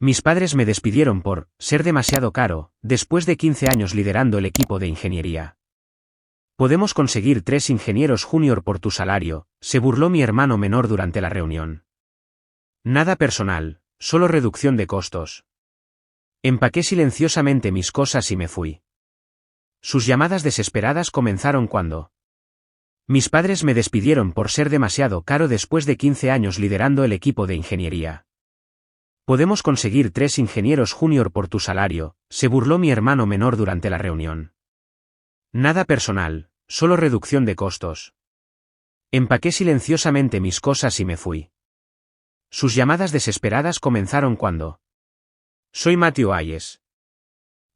Mis padres me despidieron por ser demasiado caro, después de 15 años liderando el equipo de ingeniería. Podemos conseguir 3 ingenieros junior por tu salario, se burló mi hermano menor durante la reunión. Nada personal, solo reducción de costos. Empaqué silenciosamente mis cosas y me fui. Sus llamadas desesperadas comenzaron cuando mis padres me despidieron por ser demasiado caro después de 15 años liderando el equipo de ingeniería. Podemos conseguir 3 ingenieros junior por tu salario, se burló mi hermano menor durante la reunión. Nada personal, solo reducción de costos. Empaqué silenciosamente mis cosas y me fui. Sus llamadas desesperadas comenzaron cuando soy Matthew Hayes.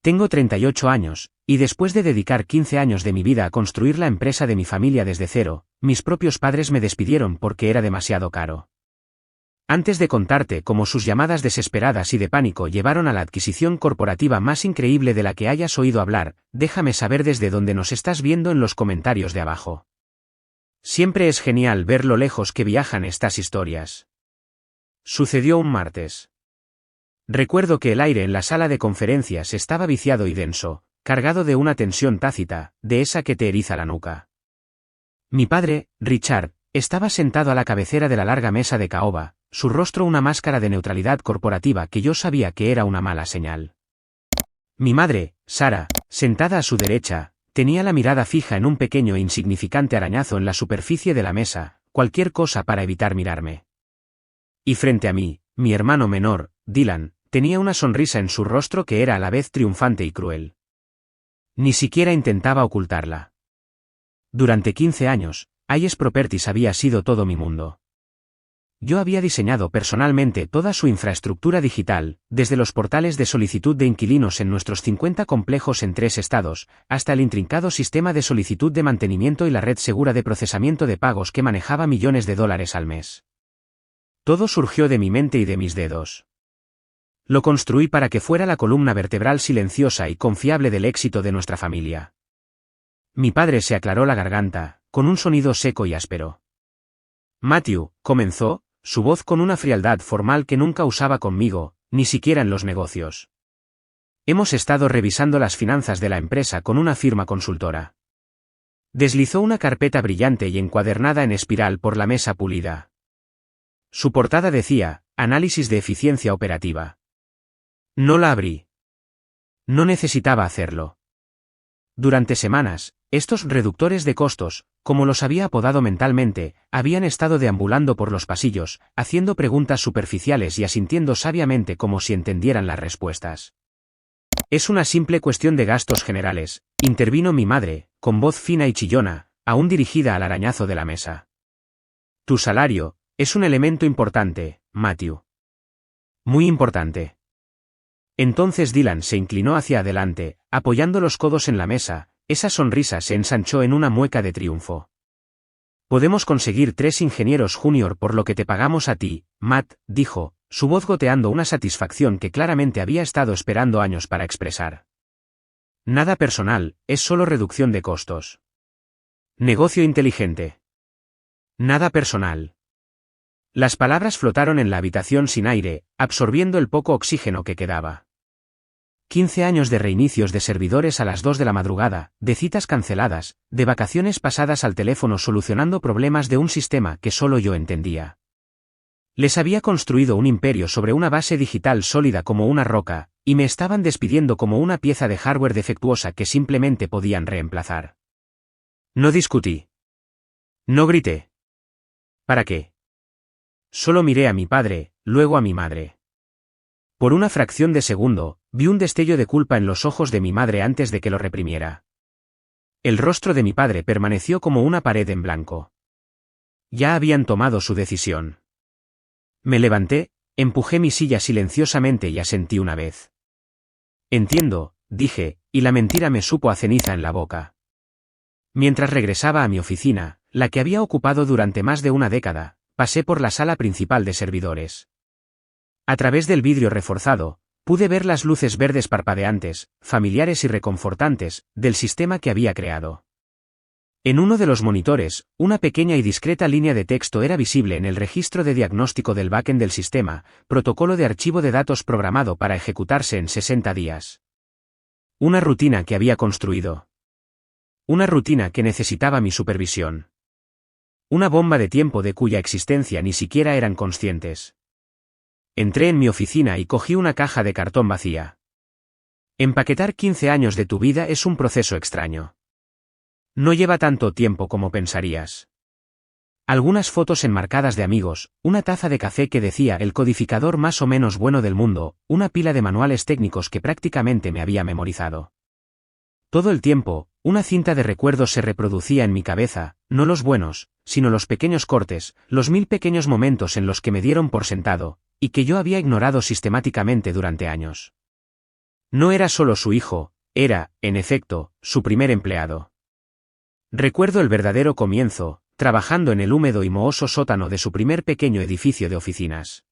Tengo 38 años, y después de dedicar 15 años de mi vida a construir la empresa de mi familia desde cero, mis propios padres me despidieron porque era demasiado caro. Antes de contarte cómo sus llamadas desesperadas y de pánico llevaron a la adquisición corporativa más increíble de la que hayas oído hablar, déjame saber desde dónde nos estás viendo en los comentarios de abajo. Siempre es genial ver lo lejos que viajan estas historias. Sucedió un martes. Recuerdo que el aire en la sala de conferencias estaba viciado y denso, cargado de una tensión tácita, de esa que te eriza la nuca. Mi padre, Richard, estaba sentado a la cabecera de la larga mesa de caoba, su rostro una máscara de neutralidad corporativa que yo sabía que era una mala señal. Mi madre, Sarah, sentada a su derecha, tenía la mirada fija en un pequeño e insignificante arañazo en la superficie de la mesa, cualquier cosa para evitar mirarme. Y frente a mí, mi hermano menor, Dylan, tenía una sonrisa en su rostro que era a la vez triunfante y cruel. Ni siquiera intentaba ocultarla. Durante 15 años, Hayes Properties había sido todo mi mundo. Yo había diseñado personalmente toda su infraestructura digital, desde los portales de solicitud de inquilinos en nuestros 50 complejos en 3 estados, hasta el intrincado sistema de solicitud de mantenimiento y la red segura de procesamiento de pagos que manejaba millones de dólares al mes. Todo surgió de mi mente y de mis dedos. Lo construí para que fuera la columna vertebral silenciosa y confiable del éxito de nuestra familia. Mi padre se aclaró la garganta, con un sonido seco y áspero. Matthew, comenzó, su voz con una frialdad formal que nunca usaba conmigo, ni siquiera en los negocios. Hemos estado revisando las finanzas de la empresa con una firma consultora. Deslizó una carpeta brillante y encuadernada en espiral por la mesa pulida. Su portada decía, Análisis de eficiencia operativa. No la abrí. No necesitaba hacerlo. Durante semanas, estos reductores de costos, como los había apodado mentalmente, habían estado deambulando por los pasillos, haciendo preguntas superficiales y asintiendo sabiamente como si entendieran las respuestas. Es una simple cuestión de gastos generales, intervino mi madre, con voz fina y chillona, aún dirigida al arañazo de la mesa. Tu salario es un elemento importante, Matthew. Muy importante. Entonces Dylan se inclinó hacia adelante, apoyando los codos en la mesa, esa sonrisa se ensanchó en una mueca de triunfo. Podemos conseguir 3 ingenieros junior por lo que te pagamos a ti, Matt, dijo, su voz goteando una satisfacción que claramente había estado esperando años para expresar. Nada personal, es solo reducción de costos. Negocio inteligente. Nada personal. Las palabras flotaron en la habitación sin aire, absorbiendo el poco oxígeno que quedaba. 15 años de reinicios de servidores a las 2 de la madrugada, de citas canceladas, de vacaciones pasadas al teléfono solucionando problemas de un sistema que solo yo entendía. Les había construido un imperio sobre una base digital sólida como una roca, y me estaban despidiendo como una pieza de hardware defectuosa que simplemente podían reemplazar. No discutí. No grité. ¿Para qué? Solo miré a mi padre, luego a mi madre. Por una fracción de segundo, vi un destello de culpa en los ojos de mi madre antes de que lo reprimiera. El rostro de mi padre permaneció como una pared en blanco. Ya habían tomado su decisión. Me levanté, empujé mi silla silenciosamente y asentí una vez. Entiendo, dije, y la mentira me supo a ceniza en la boca. Mientras regresaba a mi oficina, la que había ocupado durante más de una década, pasé por la sala principal de servidores. A través del vidrio reforzado, pude ver las luces verdes parpadeantes, familiares y reconfortantes, del sistema que había creado. En uno de los monitores, una pequeña y discreta línea de texto era visible en el registro de diagnóstico del backend del sistema, protocolo de archivo de datos programado para ejecutarse en 60 días. Una rutina que había construido. Una rutina que necesitaba mi supervisión. Una bomba de tiempo de cuya existencia ni siquiera eran conscientes. Entré en mi oficina y cogí una caja de cartón vacía. Empaquetar 15 años de tu vida es un proceso extraño. No lleva tanto tiempo como pensarías. Algunas fotos enmarcadas de amigos, una taza de café que decía el codificador más o menos bueno del mundo, una pila de manuales técnicos que prácticamente me había memorizado. Todo el tiempo, una cinta de recuerdos se reproducía en mi cabeza, no los buenos, sino los pequeños cortes, los 1000 pequeños momentos en los que me dieron por sentado, y que yo había ignorado sistemáticamente durante años. No era solo su hijo, era, en efecto, su primer empleado. Recuerdo el verdadero comienzo, trabajando en el húmedo y mohoso sótano de su primer pequeño edificio de oficinas.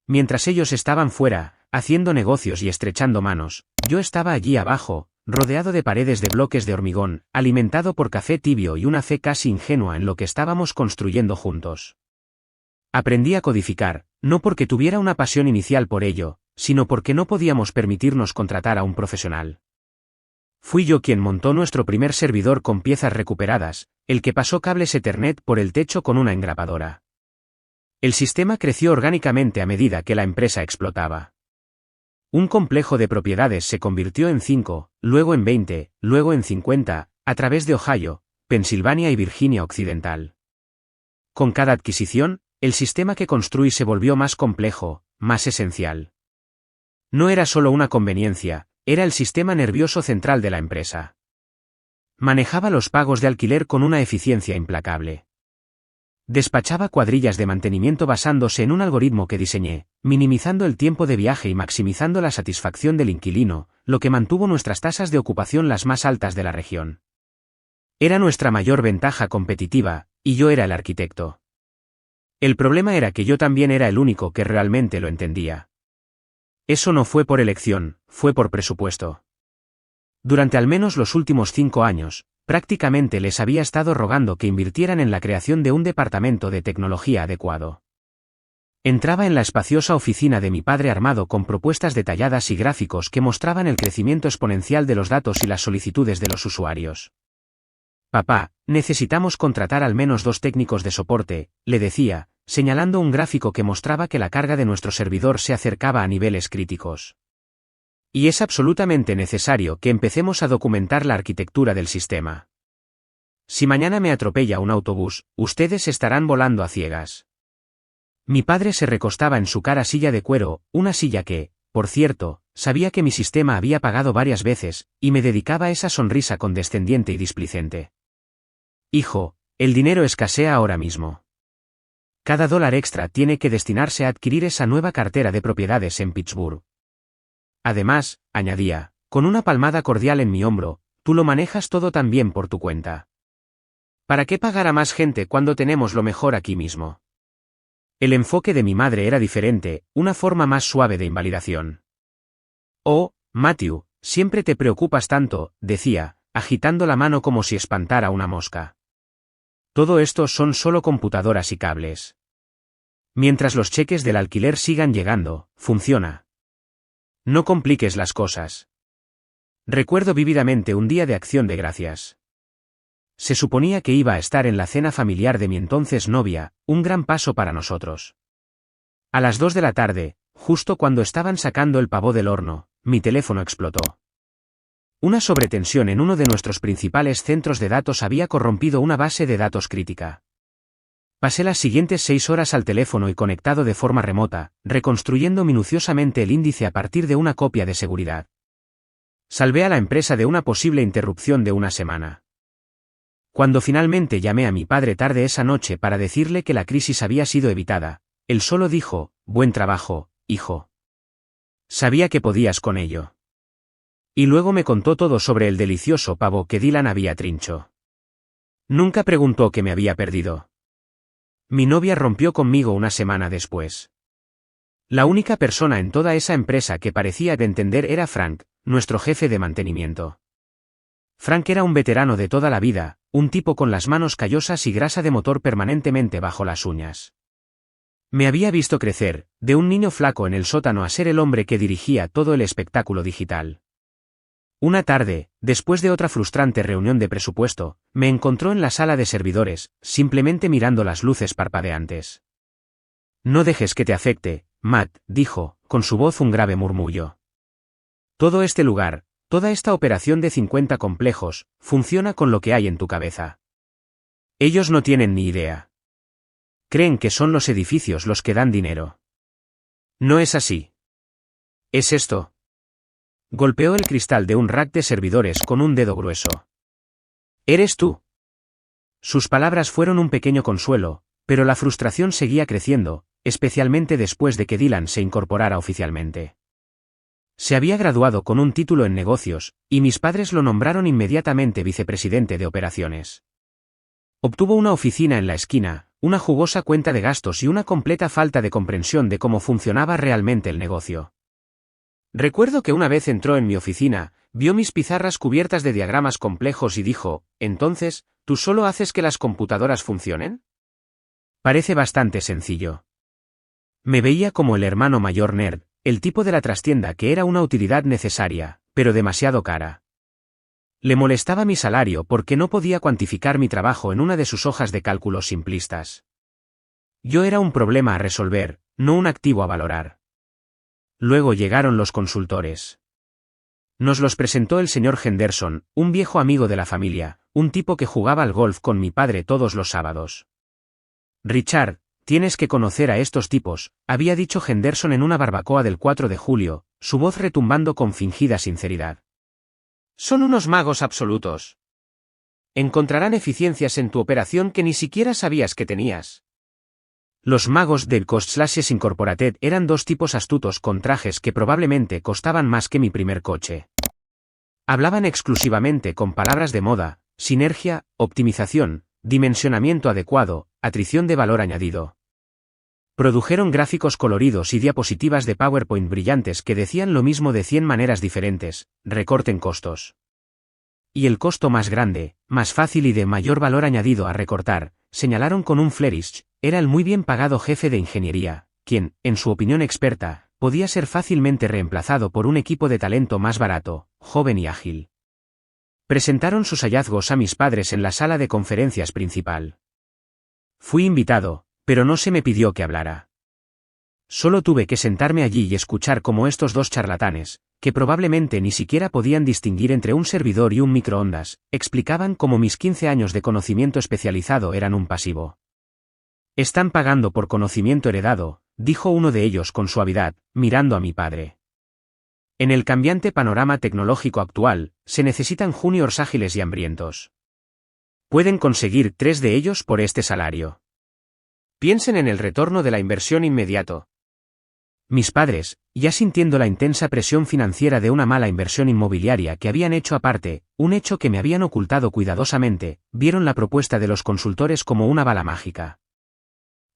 Mientras ellos estaban fuera, haciendo negocios y estrechando manos, yo estaba allí abajo, rodeado de paredes de bloques de hormigón, alimentado por café tibio y una fe casi ingenua en lo que estábamos construyendo juntos. Aprendí a codificar, no porque tuviera una pasión inicial por ello, sino porque no podíamos permitirnos contratar a un profesional. Fui yo quien montó nuestro primer servidor con piezas recuperadas, el que pasó cables Ethernet por el techo con una engrapadora. El sistema creció orgánicamente a medida que la empresa explotaba. Un complejo de propiedades se convirtió en 5, luego en 20, luego en 50, a través de Ohio, Pensilvania y Virginia Occidental. Con cada adquisición, el sistema que construí se volvió más complejo, más esencial. No era solo una conveniencia, era el sistema nervioso central de la empresa. Manejaba los pagos de alquiler con una eficiencia implacable. Despachaba cuadrillas de mantenimiento basándose en un algoritmo que diseñé, minimizando el tiempo de viaje y maximizando la satisfacción del inquilino, lo que mantuvo nuestras tasas de ocupación las más altas de la región. Era nuestra mayor ventaja competitiva, y yo era el arquitecto. El problema era que yo también era el único que realmente lo entendía. Eso no fue por elección, fue por presupuesto. Durante al menos los últimos 5 años, prácticamente les había estado rogando que invirtieran en la creación de un departamento de tecnología adecuado. Entraba en la espaciosa oficina de mi padre armado con propuestas detalladas y gráficos que mostraban el crecimiento exponencial de los datos y las solicitudes de los usuarios. Papá, necesitamos contratar al menos 2 técnicos de soporte, le decía, señalando un gráfico que mostraba que la carga de nuestro servidor se acercaba a niveles críticos. Y es absolutamente necesario que empecemos a documentar la arquitectura del sistema. Si mañana me atropella un autobús, ustedes estarán volando a ciegas. Mi padre se recostaba en su cara silla de cuero, una silla que, por cierto, sabía que mi sistema había pagado varias veces, y me dedicaba esa sonrisa condescendiente y displicente. Hijo, el dinero escasea ahora mismo. Cada dólar extra tiene que destinarse a adquirir esa nueva cartera de propiedades en Pittsburgh. Además, añadía, con una palmada cordial en mi hombro, tú lo manejas todo tan bien por tu cuenta. ¿Para qué pagar a más gente cuando tenemos lo mejor aquí mismo? El enfoque de mi madre era diferente, una forma más suave de invalidación. Oh, Matthew, siempre te preocupas tanto, decía, agitando la mano como si espantara una mosca. Todo esto son solo computadoras y cables. Mientras los cheques del alquiler sigan llegando, funciona. No compliques las cosas. Recuerdo vívidamente un día de Acción de Gracias. Se suponía que iba a estar en la cena familiar de mi entonces novia, un gran paso para nosotros. A las 2 de la tarde, justo cuando estaban sacando el pavó del horno, mi teléfono explotó. Una sobretensión en uno de nuestros principales centros de datos había corrompido una base de datos crítica. Pasé las siguientes 6 horas al teléfono y conectado de forma remota, reconstruyendo minuciosamente el índice a partir de una copia de seguridad. Salvé a la empresa de una posible interrupción de una semana. Cuando finalmente llamé a mi padre tarde esa noche para decirle que la crisis había sido evitada, él solo dijo, buen trabajo, hijo. Sabía que podías con ello. Y luego me contó todo sobre el delicioso pavo que Dylan había trincho. Nunca preguntó qué me había perdido. Mi novia rompió conmigo una semana después. La única persona en toda esa empresa que parecía de entender era Frank, nuestro jefe de mantenimiento. Frank era un veterano de toda la vida, un tipo con las manos callosas y grasa de motor permanentemente bajo las uñas. Me había visto crecer, de un niño flaco en el sótano a ser el hombre que dirigía todo el espectáculo digital. Una tarde, después de otra frustrante reunión de presupuesto, me encontró en la sala de servidores, simplemente mirando las luces parpadeantes. No dejes que te afecte, Matt, dijo, con su voz un grave murmullo. Todo este lugar, toda esta operación de 50 complejos, funciona con lo que hay en tu cabeza. Ellos no tienen ni idea. Creen que son los edificios los que dan dinero. No es así. ¿Es esto? Golpeó el cristal de un rack de servidores con un dedo grueso. ¿Eres tú? Sus palabras fueron un pequeño consuelo, pero la frustración seguía creciendo, especialmente después de que Dylan se incorporara oficialmente. Se había graduado con un título en negocios, y mis padres lo nombraron inmediatamente vicepresidente de operaciones. Obtuvo una oficina en la esquina, una jugosa cuenta de gastos y una completa falta de comprensión de cómo funcionaba realmente el negocio. Recuerdo que una vez entró en mi oficina, vio mis pizarras cubiertas de diagramas complejos y dijo, «Entonces, ¿tú solo haces que las computadoras funcionen?» Parece bastante sencillo. Me veía como el hermano mayor nerd, el tipo de la trastienda que era una utilidad necesaria, pero demasiado cara. Le molestaba mi salario porque no podía cuantificar mi trabajo en una de sus hojas de cálculos simplistas. Yo era un problema a resolver, no un activo a valorar. Luego llegaron los consultores. Nos los presentó el señor Henderson, un viejo amigo de la familia, un tipo que jugaba al golf con mi padre todos los sábados. Richard, tienes que conocer a estos tipos, había dicho Henderson en una barbacoa del 4 de julio, su voz retumbando con fingida sinceridad. Son unos magos absolutos. Encontrarán eficiencias en tu operación que ni siquiera sabías que tenías. Los magos del Costslashes Incorporated eran dos tipos astutos con trajes que probablemente costaban más que mi primer coche. Hablaban exclusivamente con palabras de moda, sinergia, optimización, dimensionamiento adecuado, atrición de valor añadido. Produjeron gráficos coloridos y diapositivas de PowerPoint brillantes que decían lo mismo de 100 maneras diferentes: recorten costos. Y el costo más grande, más fácil y de mayor valor añadido a recortar, señalaron con un flourish, era el muy bien pagado jefe de ingeniería, quien, en su opinión experta, podía ser fácilmente reemplazado por un equipo de talento más barato, joven y ágil. Presentaron sus hallazgos a mis padres en la sala de conferencias principal. Fui invitado, pero no se me pidió que hablara. Solo tuve que sentarme allí y escuchar cómo estos dos charlatanes, que probablemente ni siquiera podían distinguir entre un servidor y un microondas, explicaban cómo mis 15 años de conocimiento especializado eran un pasivo. Están pagando por conocimiento heredado, dijo uno de ellos con suavidad, mirando a mi padre. En el cambiante panorama tecnológico actual, se necesitan juniors ágiles y hambrientos. Pueden conseguir 3 de ellos por este salario. Piensen en el retorno de la inversión inmediato. Mis padres, ya sintiendo la intensa presión financiera de una mala inversión inmobiliaria que habían hecho aparte, un hecho que me habían ocultado cuidadosamente, vieron la propuesta de los consultores como una bala mágica.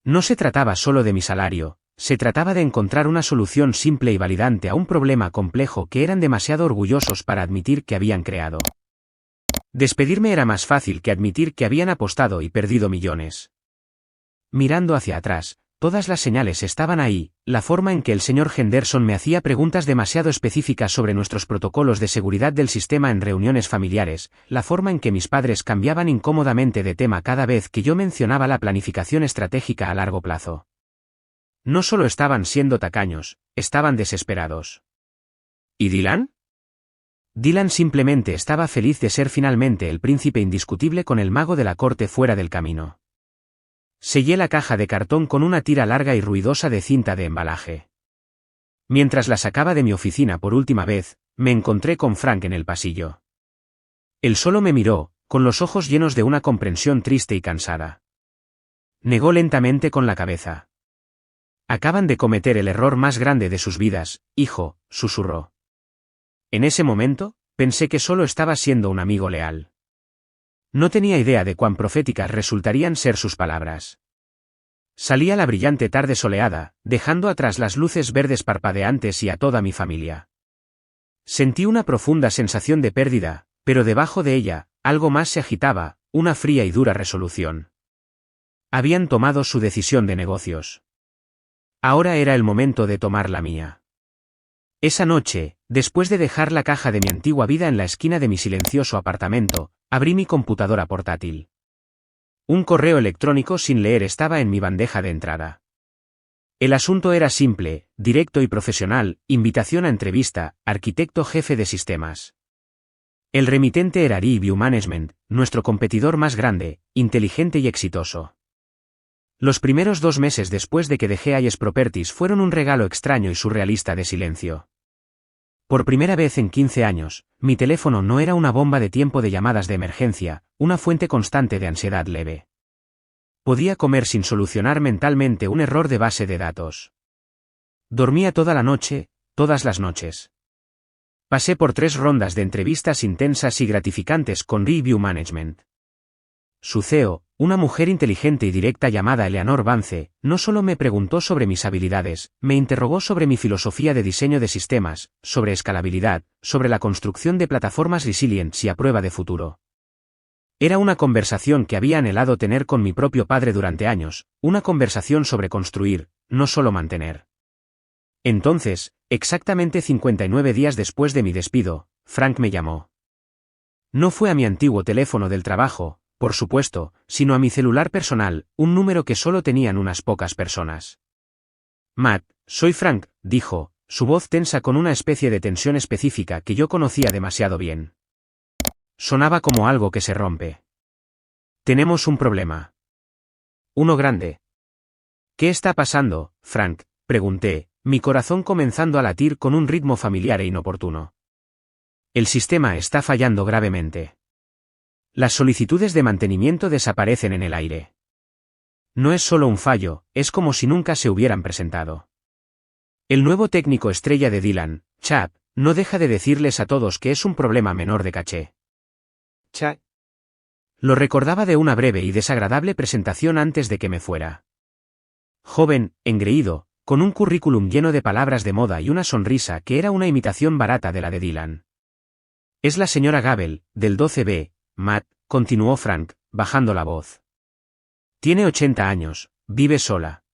No se trataba solo de mi salario, se trataba de encontrar una solución simple y validante a un problema complejo que eran demasiado orgullosos para admitir que habían creado. Despedirme era más fácil que admitir que habían apostado y perdido millones. Mirando hacia atrás, todas las señales estaban ahí, la forma en que el señor Henderson me hacía preguntas demasiado específicas sobre nuestros protocolos de seguridad del sistema en reuniones familiares, la forma en que mis padres cambiaban incómodamente de tema cada vez que yo mencionaba la planificación estratégica a largo plazo. No solo estaban siendo tacaños, estaban desesperados. ¿Y Dylan? Dylan simplemente estaba feliz de ser finalmente el príncipe indiscutible con el mago de la corte fuera del camino. Sellé la caja de cartón con una tira larga y ruidosa de cinta de embalaje. Mientras la sacaba de mi oficina por última vez, me encontré con Frank en el pasillo. Él solo me miró, con los ojos llenos de una comprensión triste y cansada. Negó lentamente con la cabeza. Acaban de cometer el error más grande de sus vidas, hijo, susurró. En ese momento, pensé que solo estaba siendo un amigo leal. No tenía idea de cuán proféticas resultarían ser sus palabras. Salí a la brillante tarde soleada, dejando atrás las luces verdes parpadeantes y a toda mi familia. Sentí una profunda sensación de pérdida, Pero debajo de ella, algo más se agitaba, una fría y dura resolución. Habían tomado su decisión de negocios. Ahora era el momento de tomar la mía. Esa noche, después de dejar la caja de mi antigua vida en la esquina de mi silencioso apartamento, abrí mi computadora portátil. Un correo electrónico sin leer estaba en mi bandeja de entrada. El asunto era simple, directo y profesional: invitación a entrevista, arquitecto jefe de sistemas. El remitente era Review Management, nuestro competidor más grande, inteligente y exitoso. Los primeros 2 meses después de que dejé Hayes Properties fueron un regalo extraño y surrealista de silencio. Por primera vez en 15 años, mi teléfono no era una bomba de tiempo de llamadas de emergencia, una fuente constante de ansiedad leve. Podía comer sin solucionar mentalmente un error de base de datos. Dormía toda la noche, todas las noches. Pasé por 3 rondas de entrevistas intensas y gratificantes con Review Management. Su CEO, una mujer inteligente y directa llamada Eleanor Vance, no solo me preguntó sobre mis habilidades, me interrogó sobre mi filosofía de diseño de sistemas, sobre escalabilidad, sobre la construcción de plataformas resilientes y a prueba de futuro. Era una conversación que había anhelado tener con mi propio padre durante años, una conversación sobre construir, no solo mantener. Entonces, exactamente 59 días después de mi despido, Frank me llamó. No fue a mi antiguo teléfono del trabajo, por supuesto, sino a mi celular personal, un número que solo tenían unas pocas personas. Matt, soy Frank, dijo, su voz tensa con una especie de tensión específica que yo conocía demasiado bien. Sonaba como algo que se rompe. Tenemos un problema. Uno grande. ¿Qué está pasando, Frank?, pregunté, mi corazón comenzando a latir con un ritmo familiar e inoportuno. El sistema está fallando gravemente. Las solicitudes de mantenimiento desaparecen en el aire. No es solo un fallo, es como si nunca se hubieran presentado. El nuevo técnico estrella de Dylan, Chad, no deja de decirles a todos que es un problema menor de caché. Chad. Lo recordaba de una breve y desagradable presentación antes de que me fuera. Joven, engreído, con un currículum lleno de palabras de moda y una sonrisa que era una imitación barata de la de Dylan. Es la señora Gabel, del 12B, Matt, continuó Frank, bajando la voz. Tiene 80 años, vive sola.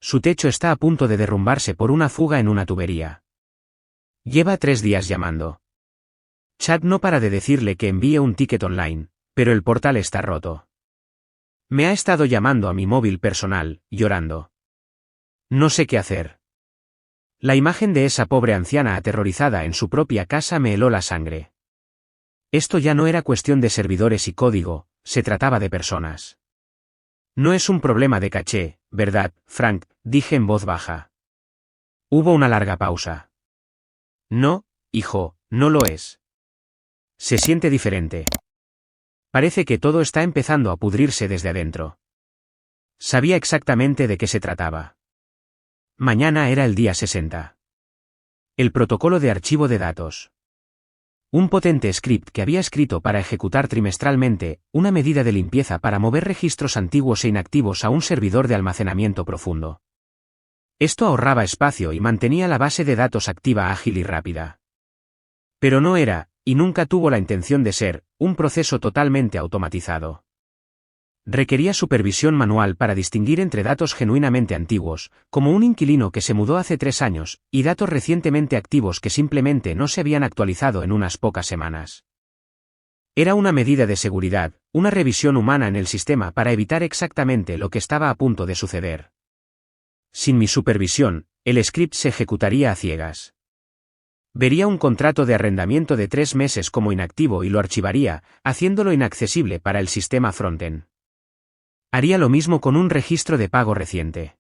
Su techo está a punto de derrumbarse por una fuga en una tubería. Lleva 3 días llamando. Chad no para de decirle que envíe un ticket online, pero el portal está roto. Me ha estado llamando a mi móvil personal, llorando. No sé qué hacer. La imagen de esa pobre anciana aterrorizada en su propia casa me heló la sangre. Esto ya no era cuestión de servidores y código, se trataba de personas. No es un problema de caché, ¿verdad, Frank?, dije en voz baja. Hubo una larga pausa. No, hijo, no lo es. Se siente diferente. Parece que todo está empezando a pudrirse desde adentro. Sabía exactamente de qué se trataba. Mañana era el día 60. El protocolo de archivo de datos. Un potente script que había escrito para ejecutar trimestralmente, una medida de limpieza para mover registros antiguos e inactivos a un servidor de almacenamiento profundo. Esto ahorraba espacio y mantenía la base de datos activa, ágil y rápida. Pero no era, y nunca tuvo la intención de ser, un proceso totalmente automatizado. Requería supervisión manual para distinguir entre datos genuinamente antiguos, como un inquilino que se mudó hace 3 años, y datos recientemente activos que simplemente no se habían actualizado en unas pocas semanas. Era una medida de seguridad, una revisión humana en el sistema para evitar exactamente lo que estaba a punto de suceder. Sin mi supervisión, el script se ejecutaría a ciegas. Vería un contrato de arrendamiento de 3 meses como inactivo y lo archivaría, haciéndolo inaccesible para el sistema frontend. Haría lo mismo con un registro de pago reciente.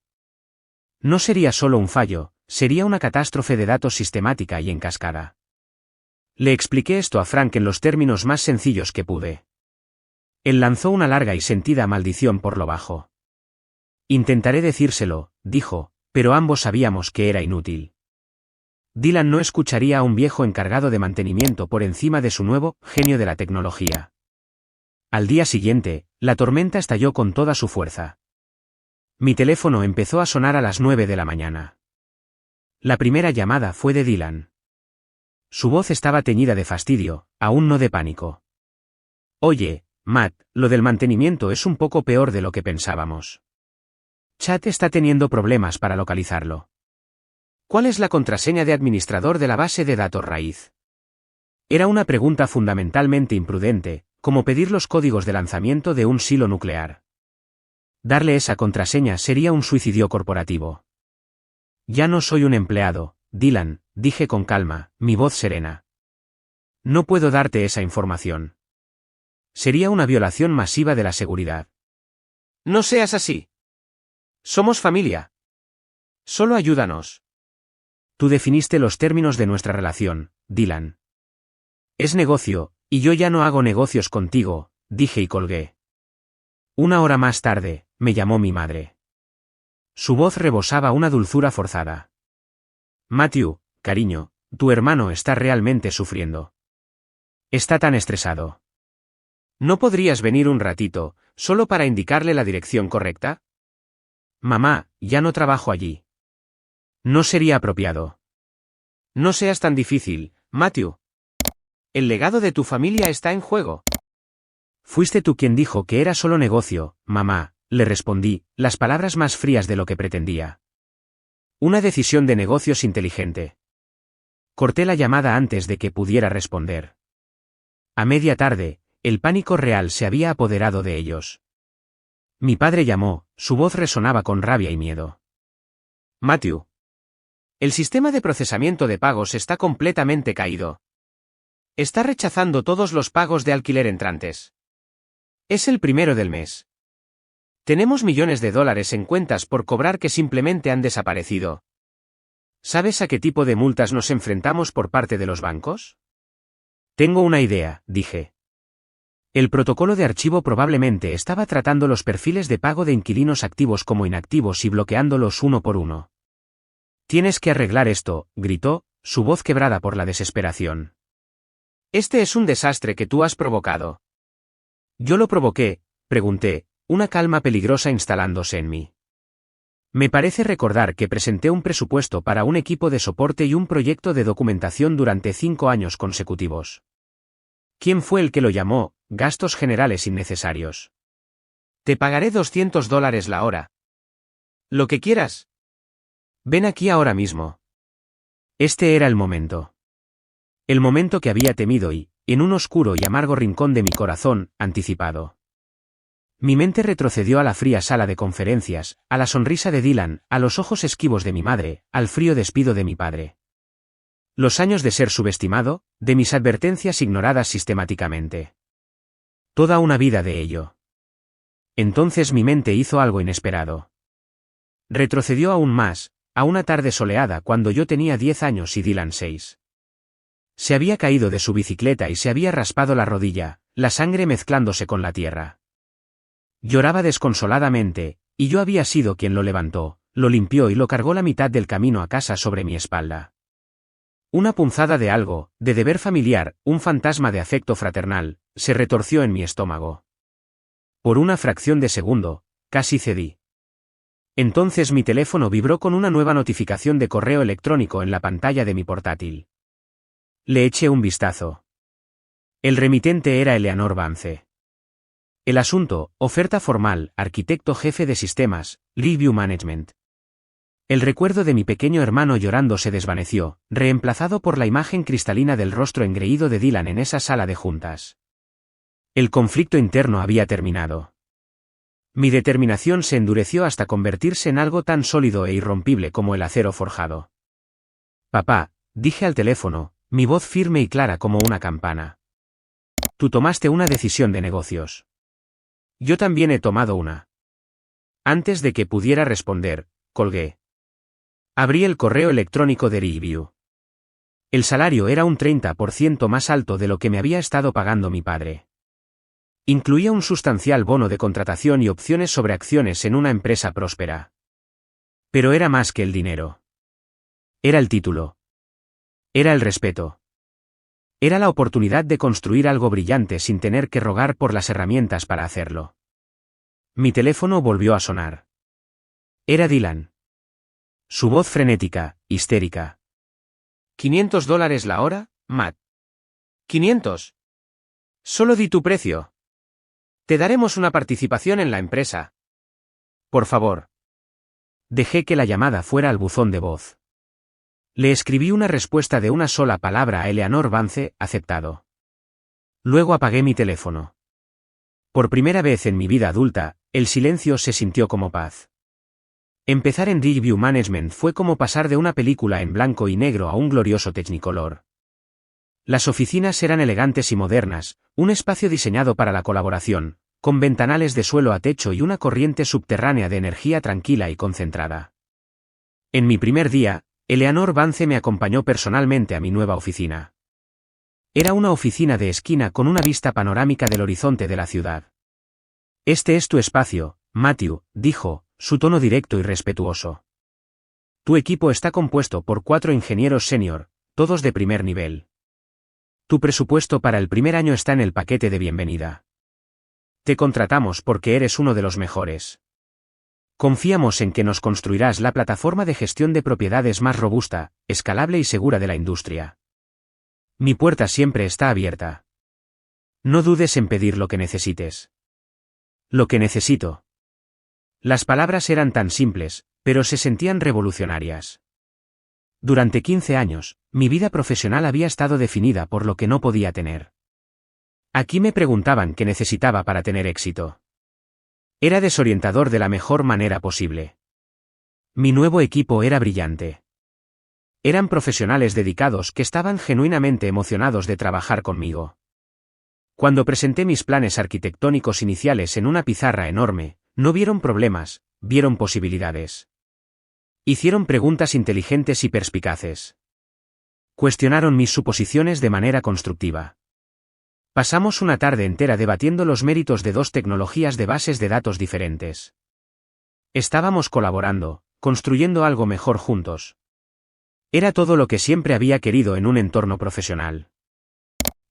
No sería solo un fallo, sería una catástrofe de datos sistemática y en cascada. Le expliqué esto a Frank en los términos más sencillos que pude. Él lanzó una larga y sentida maldición por lo bajo. Intentaré decírselo, dijo, pero ambos sabíamos que era inútil. Dylan no escucharía a un viejo encargado de mantenimiento por encima de su nuevo genio de la tecnología. Al día siguiente, la tormenta estalló con toda su fuerza. Mi teléfono empezó a sonar a las 9 de la mañana. La primera llamada fue de Dylan. Su voz estaba teñida de fastidio, aún no de pánico. Oye, Matt, lo del mantenimiento es un poco peor de lo que pensábamos. Chad está teniendo problemas para localizarlo. ¿Cuál es la contraseña de administrador de la base de datos raíz? Era una pregunta fundamentalmente imprudente, como pedir los códigos de lanzamiento de un silo nuclear. Darle esa contraseña sería un suicidio corporativo. Ya no soy un empleado, Dylan, dije con calma, mi voz serena. No puedo darte esa información. Sería una violación masiva de la seguridad. No seas así. Somos familia. Solo ayúdanos. Tú definiste los términos de nuestra relación, Dylan. Es negocio, y yo ya no hago negocios contigo, dije y colgué. Una hora más tarde, me llamó mi madre. Su voz rebosaba una dulzura forzada. Matthew, cariño, tu hermano está realmente sufriendo. Está tan estresado. ¿No podrías venir un ratito, solo para indicarle la dirección correcta? Mamá, ya no trabajo allí. No sería apropiado. No seas tan difícil, Matthew. El legado de tu familia está en juego. Fuiste tú quien dijo que era solo negocio, mamá, le respondí, las palabras más frías de lo que pretendía. Una decisión de negocios inteligente. Corté la llamada antes de que pudiera responder. A media tarde, el pánico real se había apoderado de ellos. Mi padre llamó, su voz resonaba con rabia y miedo. Matthew. El sistema de procesamiento de pagos está completamente caído. Está rechazando todos los pagos de alquiler entrantes. Es el primero del mes. Tenemos millones de dólares en cuentas por cobrar que simplemente han desaparecido. ¿Sabes a qué tipo de multas nos enfrentamos por parte de los bancos? Tengo una idea, dije. El protocolo de archivo probablemente estaba tratando los perfiles de pago de inquilinos activos como inactivos y bloqueándolos uno por uno. Tienes que arreglar esto, gritó, su voz quebrada por la desesperación. Este es un desastre que tú has provocado. ¿Yo lo provoqué?, pregunté, una calma peligrosa instalándose en mí. Me parece recordar que presenté un presupuesto para un equipo de soporte y un proyecto de documentación durante 5 años consecutivos. ¿Quién fue el que lo llamó gastos generales innecesarios? Te pagaré $200 la hora. Lo que quieras. Ven aquí ahora mismo. Este era el momento. El momento que había temido y, en un oscuro y amargo rincón de mi corazón, anticipado. Mi mente retrocedió a la fría sala de conferencias, a la sonrisa de Dylan, a los ojos esquivos de mi madre, al frío despido de mi padre. Los años de ser subestimado, de mis advertencias ignoradas sistemáticamente. Toda una vida de ello. Entonces mi mente hizo algo inesperado. Retrocedió aún más, a una tarde soleada cuando yo tenía 10 años y Dylan 6. Se había caído de su bicicleta y se había raspado la rodilla, la sangre mezclándose con la tierra. Lloraba desconsoladamente, y yo había sido quien lo levantó, lo limpió y lo cargó la mitad del camino a casa sobre mi espalda. Una punzada de algo, de deber familiar, un fantasma de afecto fraternal, se retorció en mi estómago. Por una fracción de segundo, casi cedí. Entonces mi teléfono vibró con una nueva notificación de correo electrónico en la pantalla de mi portátil. Le eché un vistazo. El remitente era Eleanor Vance. El asunto, oferta formal, arquitecto jefe de sistemas, Leaveview Management. El recuerdo de mi pequeño hermano llorando se desvaneció, reemplazado por la imagen cristalina del rostro engreído de Dylan en esa sala de juntas. El conflicto interno había terminado. Mi determinación se endureció hasta convertirse en algo tan sólido e irrompible como el acero forjado. Papá, dije al teléfono, mi voz firme y clara como una campana. Tú tomaste una decisión de negocios. Yo también he tomado una. Antes de que pudiera responder, colgué. Abrí el correo electrónico de Riverview. El salario era un 30% más alto de lo que me había estado pagando mi padre. Incluía un sustancial bono de contratación y opciones sobre acciones en una empresa próspera. Pero era más que el dinero. Era el título. Era el respeto. Era la oportunidad de construir algo brillante sin tener que rogar por las herramientas para hacerlo. Mi teléfono volvió a sonar. Era Dylan. Su voz frenética, histérica. $500 la hora, Matt. 500. Solo di tu precio. Te daremos una participación en la empresa. Por favor. Dejé que la llamada fuera al buzón de voz. Le escribí una respuesta de una sola palabra a Eleanor Vance, aceptado. Luego apagué mi teléfono. Por primera vez en mi vida adulta, el silencio se sintió como paz. Empezar en Review Management fue como pasar de una película en blanco y negro a un glorioso Technicolor. Las oficinas eran elegantes y modernas, un espacio diseñado para la colaboración, con ventanales de suelo a techo y una corriente subterránea de energía tranquila y concentrada. En mi primer día, Eleanor Vance me acompañó personalmente a mi nueva oficina. Era una oficina de esquina con una vista panorámica del horizonte de la ciudad. Este es tu espacio, Matthew, dijo, su tono directo y respetuoso. Tu equipo está compuesto por 4 ingenieros senior, todos de primer nivel. Tu presupuesto para el primer año está en el paquete de bienvenida. Te contratamos porque eres uno de los mejores. Confiamos en que nos construirás la plataforma de gestión de propiedades más robusta, escalable y segura de la industria. Mi puerta siempre está abierta. No dudes en pedir lo que necesites. Lo que necesito. Las palabras eran tan simples, pero se sentían revolucionarias. Durante 15 años, mi vida profesional había estado definida por lo que no podía tener. Aquí me preguntaban qué necesitaba para tener éxito. Era desorientador de la mejor manera posible. Mi nuevo equipo era brillante. Eran profesionales dedicados que estaban genuinamente emocionados de trabajar conmigo. Cuando presenté mis planes arquitectónicos iniciales en una pizarra enorme, no vieron problemas, vieron posibilidades. Hicieron preguntas inteligentes y perspicaces. Cuestionaron mis suposiciones de manera constructiva. Pasamos una tarde entera debatiendo los méritos de 2 tecnologías de bases de datos diferentes. Estábamos colaborando, construyendo algo mejor juntos. Era todo lo que siempre había querido en un entorno profesional.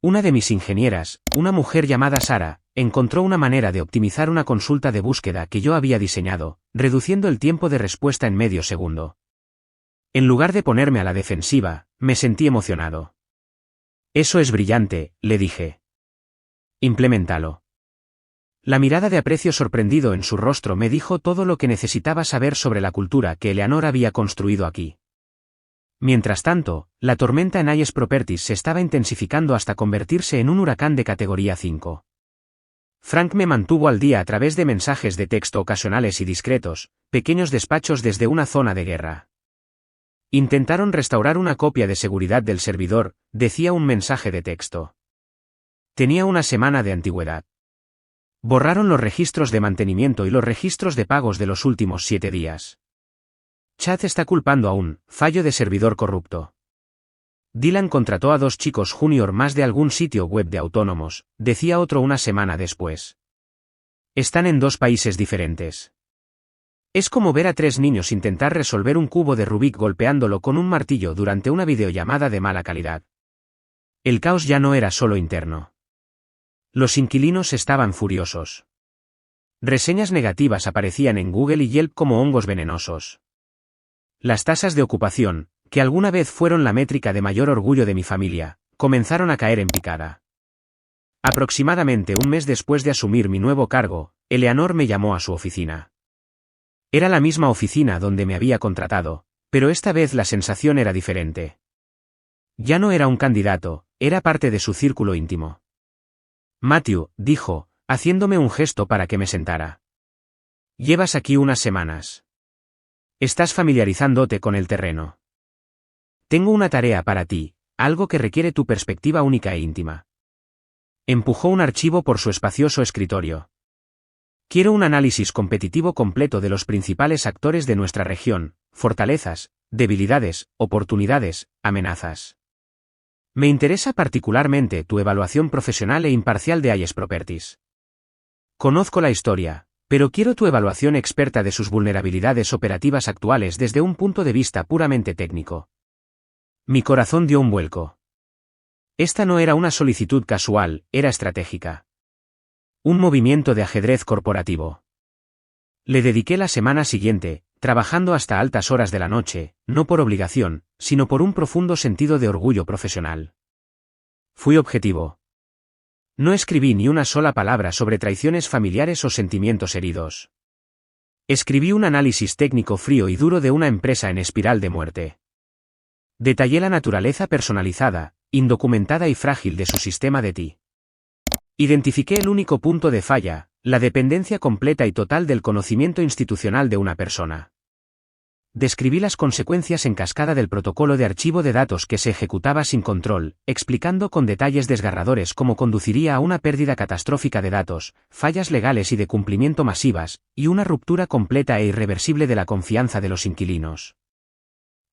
Una de mis ingenieras, una mujer llamada Sara, encontró una manera de optimizar una consulta de búsqueda que yo había diseñado, reduciendo el tiempo de respuesta en medio segundo. En lugar de ponerme a la defensiva, me sentí emocionado. Eso es brillante, le dije. Implementalo. La mirada de aprecio sorprendido en su rostro me dijo todo lo que necesitaba saber sobre la cultura que Eleanor había construido aquí. Mientras tanto, la tormenta en Ayes Properties se estaba intensificando hasta convertirse en un huracán de categoría 5. Frank me mantuvo al día a través de mensajes de texto ocasionales y discretos, pequeños despachos desde una zona de guerra. Intentaron restaurar una copia de seguridad del servidor, decía un mensaje de texto. Tenía una semana de antigüedad. Borraron los registros de mantenimiento y los registros de pagos de los últimos 7 días. Chad está culpando a un fallo de servidor corrupto. Dylan contrató a 2 chicos junior más de algún sitio web de autónomos, decía otro una semana después. Están en 2 países diferentes. Es como ver a 3 niños intentar resolver un cubo de Rubik golpeándolo con un martillo durante una videollamada de mala calidad. El caos ya no era solo interno. Los inquilinos estaban furiosos. Reseñas negativas aparecían en Google y Yelp como hongos venenosos. Las tasas de ocupación, que alguna vez fueron la métrica de mayor orgullo de mi familia, comenzaron a caer en picada. Aproximadamente un mes después de asumir mi nuevo cargo, Eleanor me llamó a su oficina. Era la misma oficina donde me había contratado, pero esta vez la sensación era diferente. Ya no era un candidato, era parte de su círculo íntimo. Matthew, dijo, haciéndome un gesto para que me sentara. Llevas aquí unas semanas. Estás familiarizándote con el terreno. Tengo una tarea para ti, algo que requiere tu perspectiva única e íntima. Empujó un archivo por su espacioso escritorio. Quiero un análisis competitivo completo de los principales actores de nuestra región, fortalezas, debilidades, oportunidades, amenazas. Me interesa particularmente tu evaluación profesional e imparcial de Ayes Properties. Conozco la historia, pero quiero tu evaluación experta de sus vulnerabilidades operativas actuales desde un punto de vista puramente técnico. Mi corazón dio un vuelco. Esta no era una solicitud casual, era estratégica. Un movimiento de ajedrez corporativo. Le dediqué la semana siguiente, trabajando hasta altas horas de la noche, no por obligación, sino por un profundo sentido de orgullo profesional. Fui objetivo. No escribí ni una sola palabra sobre traiciones familiares o sentimientos heridos. Escribí un análisis técnico frío y duro de una empresa en espiral de muerte. Detallé la naturaleza personalizada, indocumentada y frágil de su sistema de TI. Identifiqué el único punto de falla, la dependencia completa y total del conocimiento institucional de una persona. Describí las consecuencias en cascada del protocolo de archivo de datos que se ejecutaba sin control, explicando con detalles desgarradores cómo conduciría a una pérdida catastrófica de datos, fallas legales y de cumplimiento masivas, y una ruptura completa e irreversible de la confianza de los inquilinos.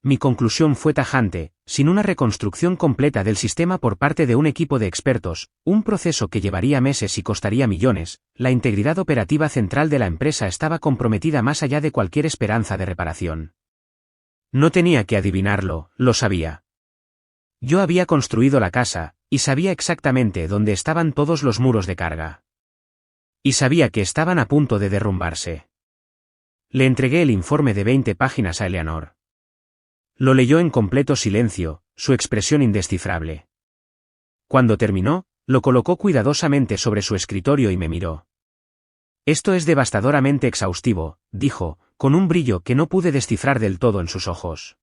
Mi conclusión fue tajante: sin una reconstrucción completa del sistema por parte de un equipo de expertos, un proceso que llevaría meses y costaría millones, la integridad operativa central de la empresa estaba comprometida más allá de cualquier esperanza de reparación. No tenía que adivinarlo, lo sabía. Yo había construido la casa, y sabía exactamente dónde estaban todos los muros de carga. Y sabía que estaban a punto de derrumbarse. Le entregué el informe de 20 páginas a Eleanor. Lo leyó en completo silencio, su expresión indescifrable. Cuando terminó, lo colocó cuidadosamente sobre su escritorio y me miró. Esto es devastadoramente exhaustivo, dijo, con un brillo que no pude descifrar del todo en sus ojos.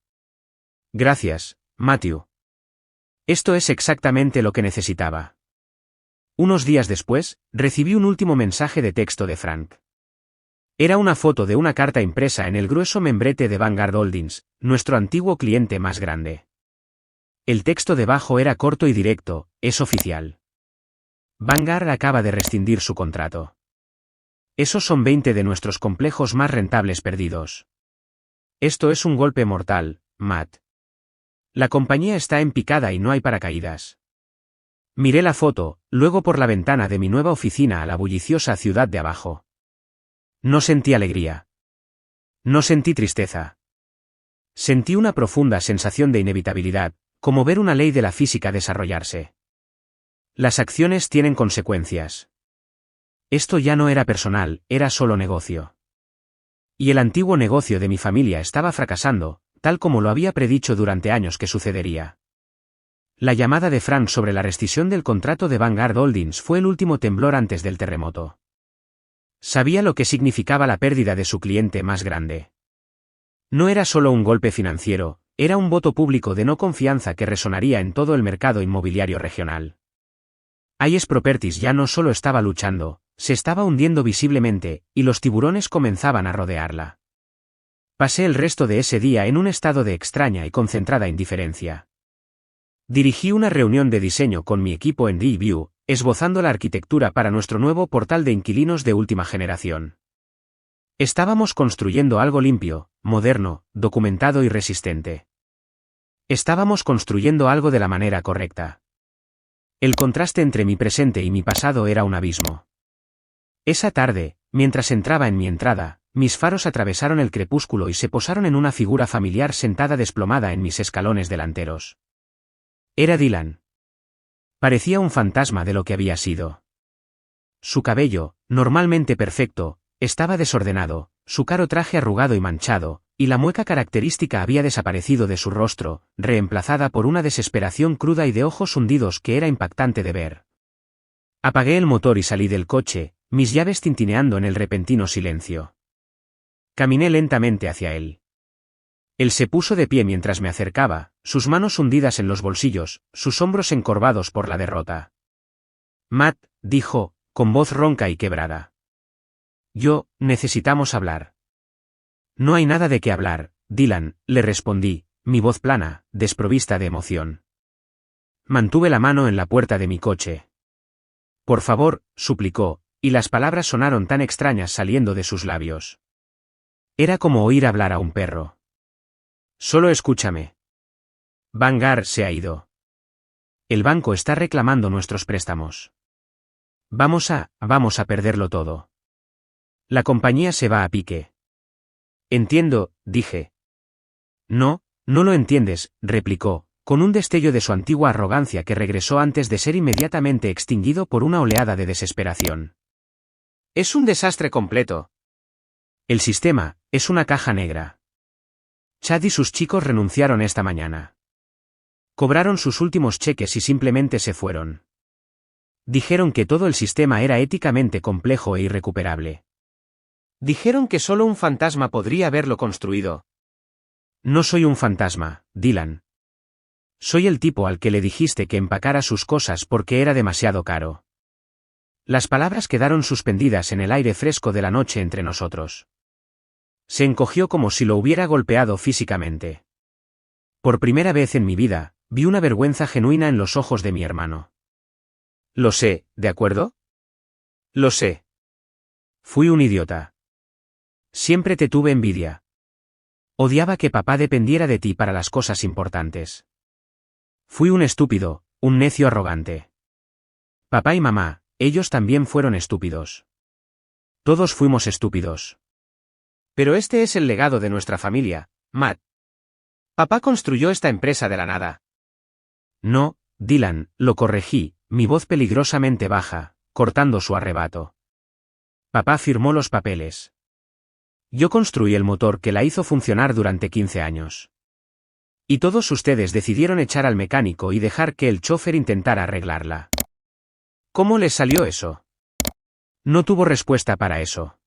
Gracias, Matthew. Esto es exactamente lo que necesitaba. Unos días después, recibí un último mensaje de texto de Frank. Era una foto de una carta impresa en el grueso membrete de Vanguard Holdings, nuestro antiguo cliente más grande. El texto debajo era corto y directo: es oficial. Vanguard acaba de rescindir su contrato. Esos son 20 de nuestros complejos más rentables perdidos. Esto es un golpe mortal, Matt. La compañía está en picada y no hay paracaídas. Miré la foto, luego por la ventana de mi nueva oficina a la bulliciosa ciudad de abajo. No sentí alegría. No sentí tristeza. Sentí una profunda sensación de inevitabilidad, como ver una ley de la física desarrollarse. Las acciones tienen consecuencias. Esto ya no era personal, era solo negocio. Y el antiguo negocio de mi familia estaba fracasando, tal como lo había predicho durante años que sucedería. La llamada de Frank sobre la rescisión del contrato de Vanguard Holdings fue el último temblor antes del terremoto. Sabía lo que significaba la pérdida de su cliente más grande. No era solo un golpe financiero, era un voto público de no confianza que resonaría en todo el mercado inmobiliario regional. Hayes Properties ya no solo estaba luchando, se estaba hundiendo visiblemente, y los tiburones comenzaban a rodearla. Pasé el resto de ese día en un estado de extraña y concentrada indiferencia. Dirigí una reunión de diseño con mi equipo en D-View, esbozando la arquitectura para nuestro nuevo portal de inquilinos de última generación. Estábamos construyendo algo limpio, moderno, documentado y resistente. Estábamos construyendo algo de la manera correcta. El contraste entre mi presente y mi pasado era un abismo. Esa tarde, mientras entraba en mi entrada, mis faros atravesaron el crepúsculo y se posaron en una figura familiar sentada desplomada en mis escalones delanteros. Era Dylan. Parecía un fantasma de lo que había sido. Su cabello, normalmente perfecto, estaba desordenado, su caro traje arrugado y manchado, y la mueca característica había desaparecido de su rostro, reemplazada por una desesperación cruda y de ojos hundidos que era impactante de ver. Apagué el motor y salí del coche, mis llaves tintineando en el repentino silencio. Caminé lentamente hacia él. Él se puso de pie mientras me acercaba, sus manos hundidas en los bolsillos, sus hombros encorvados por la derrota. Matt, dijo, con voz ronca y quebrada. Necesitamos hablar. No hay nada de qué hablar, Dylan, le respondí, mi voz plana, desprovista de emoción. Mantuve la mano en la puerta de mi coche. Por favor, suplicó, y las palabras sonaron tan extrañas saliendo de sus labios. Era como oír hablar a un perro. Solo escúchame. Vanguard se ha ido. El banco está reclamando nuestros préstamos. Vamos a perderlo todo. La compañía se va a pique. Entiendo, dije. No lo entiendes, replicó, con un destello de su antigua arrogancia que regresó antes de ser inmediatamente extinguido por una oleada de desesperación. Es un desastre completo. El sistema es una caja negra. Chad y sus chicos renunciaron esta mañana. Cobraron sus últimos cheques y simplemente se fueron. Dijeron que todo el sistema era éticamente complejo e irrecuperable. Dijeron que solo un fantasma podría haberlo construido. No soy un fantasma, Dylan. Soy el tipo al que le dijiste que empacara sus cosas porque era demasiado caro. Las palabras quedaron suspendidas en el aire fresco de la noche entre nosotros. Se encogió como si lo hubiera golpeado físicamente. Por primera vez en mi vida, vi una vergüenza genuina en los ojos de mi hermano. Lo sé, ¿de acuerdo? Lo sé. Fui un idiota. Siempre te tuve envidia. Odiaba que papá dependiera de ti para las cosas importantes. Fui un estúpido, un necio arrogante. Papá y mamá, ellos también fueron estúpidos. Todos fuimos estúpidos. Pero este es el legado de nuestra familia, Matt. Papá construyó esta empresa de la nada. No, Dylan, lo corregí, mi voz peligrosamente baja, cortando su arrebato. Papá firmó los papeles. Yo construí el motor que la hizo funcionar durante 15 años. Y todos ustedes decidieron echar al mecánico y dejar que el chofer intentara arreglarla. ¿Cómo les salió eso? No tuvo respuesta para eso.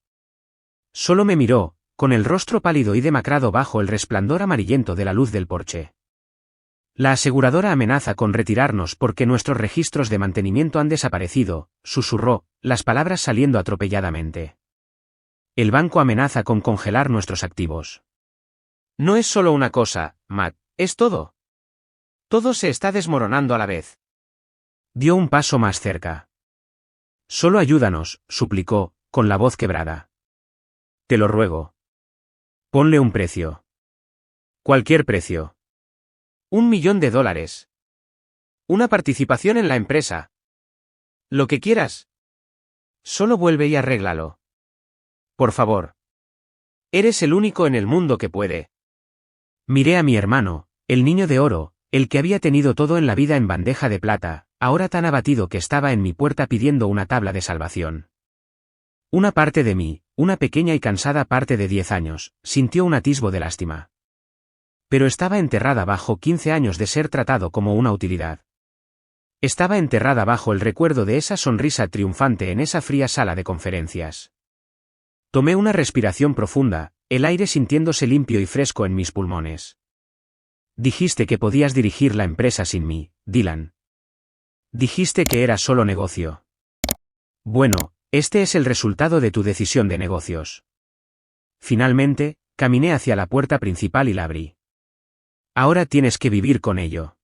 Solo me miró, con el rostro pálido y demacrado bajo el resplandor amarillento de la luz del porche. La aseguradora amenaza con retirarnos porque nuestros registros de mantenimiento han desaparecido, susurró, las palabras saliendo atropelladamente. El banco amenaza con congelar nuestros activos. No es solo una cosa, Matt, es todo. Todo se está desmoronando a la vez. Dio un paso más cerca. Solo ayúdanos, suplicó, con la voz quebrada. Te lo ruego. Ponle un precio. Cualquier precio. $1 millón. Una participación en la empresa. Lo que quieras. Solo vuelve y arréglalo. Por favor. Eres el único en el mundo que puede. Miré a mi hermano, el niño de oro, el que había tenido todo en la vida en bandeja de plata, ahora tan abatido que estaba en mi puerta pidiendo una tabla de salvación. Una parte de mí, una pequeña y cansada parte de 10 años, sintió un atisbo de lástima. Pero estaba enterrada bajo 15 años de ser tratado como una utilidad. Estaba enterrada bajo el recuerdo de esa sonrisa triunfante en esa fría sala de conferencias. Tomé una respiración profunda, el aire sintiéndose limpio y fresco en mis pulmones. Dijiste que podías dirigir la empresa sin mí, Dylan. Dijiste que era solo negocio. Bueno, este es el resultado de tu decisión de negocios. Finalmente, caminé hacia la puerta principal y la abrí. Ahora tienes que vivir con ello.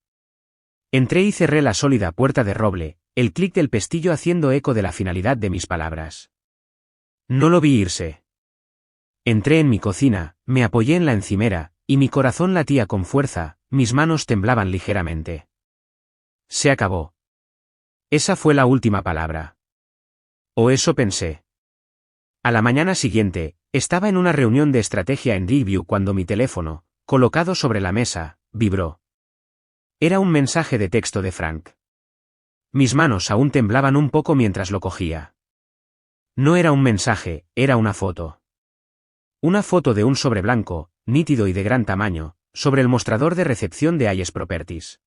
Entré y cerré la sólida puerta de roble, el clic del pestillo haciendo eco de la finalidad de mis palabras. No lo vi irse. Entré en mi cocina, me apoyé en la encimera, y mi corazón latía con fuerza, mis manos temblaban ligeramente. Se acabó. Esa fue la última palabra. O eso pensé. A la mañana siguiente, estaba en una reunión de estrategia en Review cuando mi teléfono, colocado sobre la mesa, vibró. Era un mensaje de texto de Frank. Mis manos aún temblaban un poco mientras lo cogía. No era un mensaje, era una foto. Una foto de un sobre blanco, nítido y de gran tamaño, sobre el mostrador de recepción de Ayes Properties.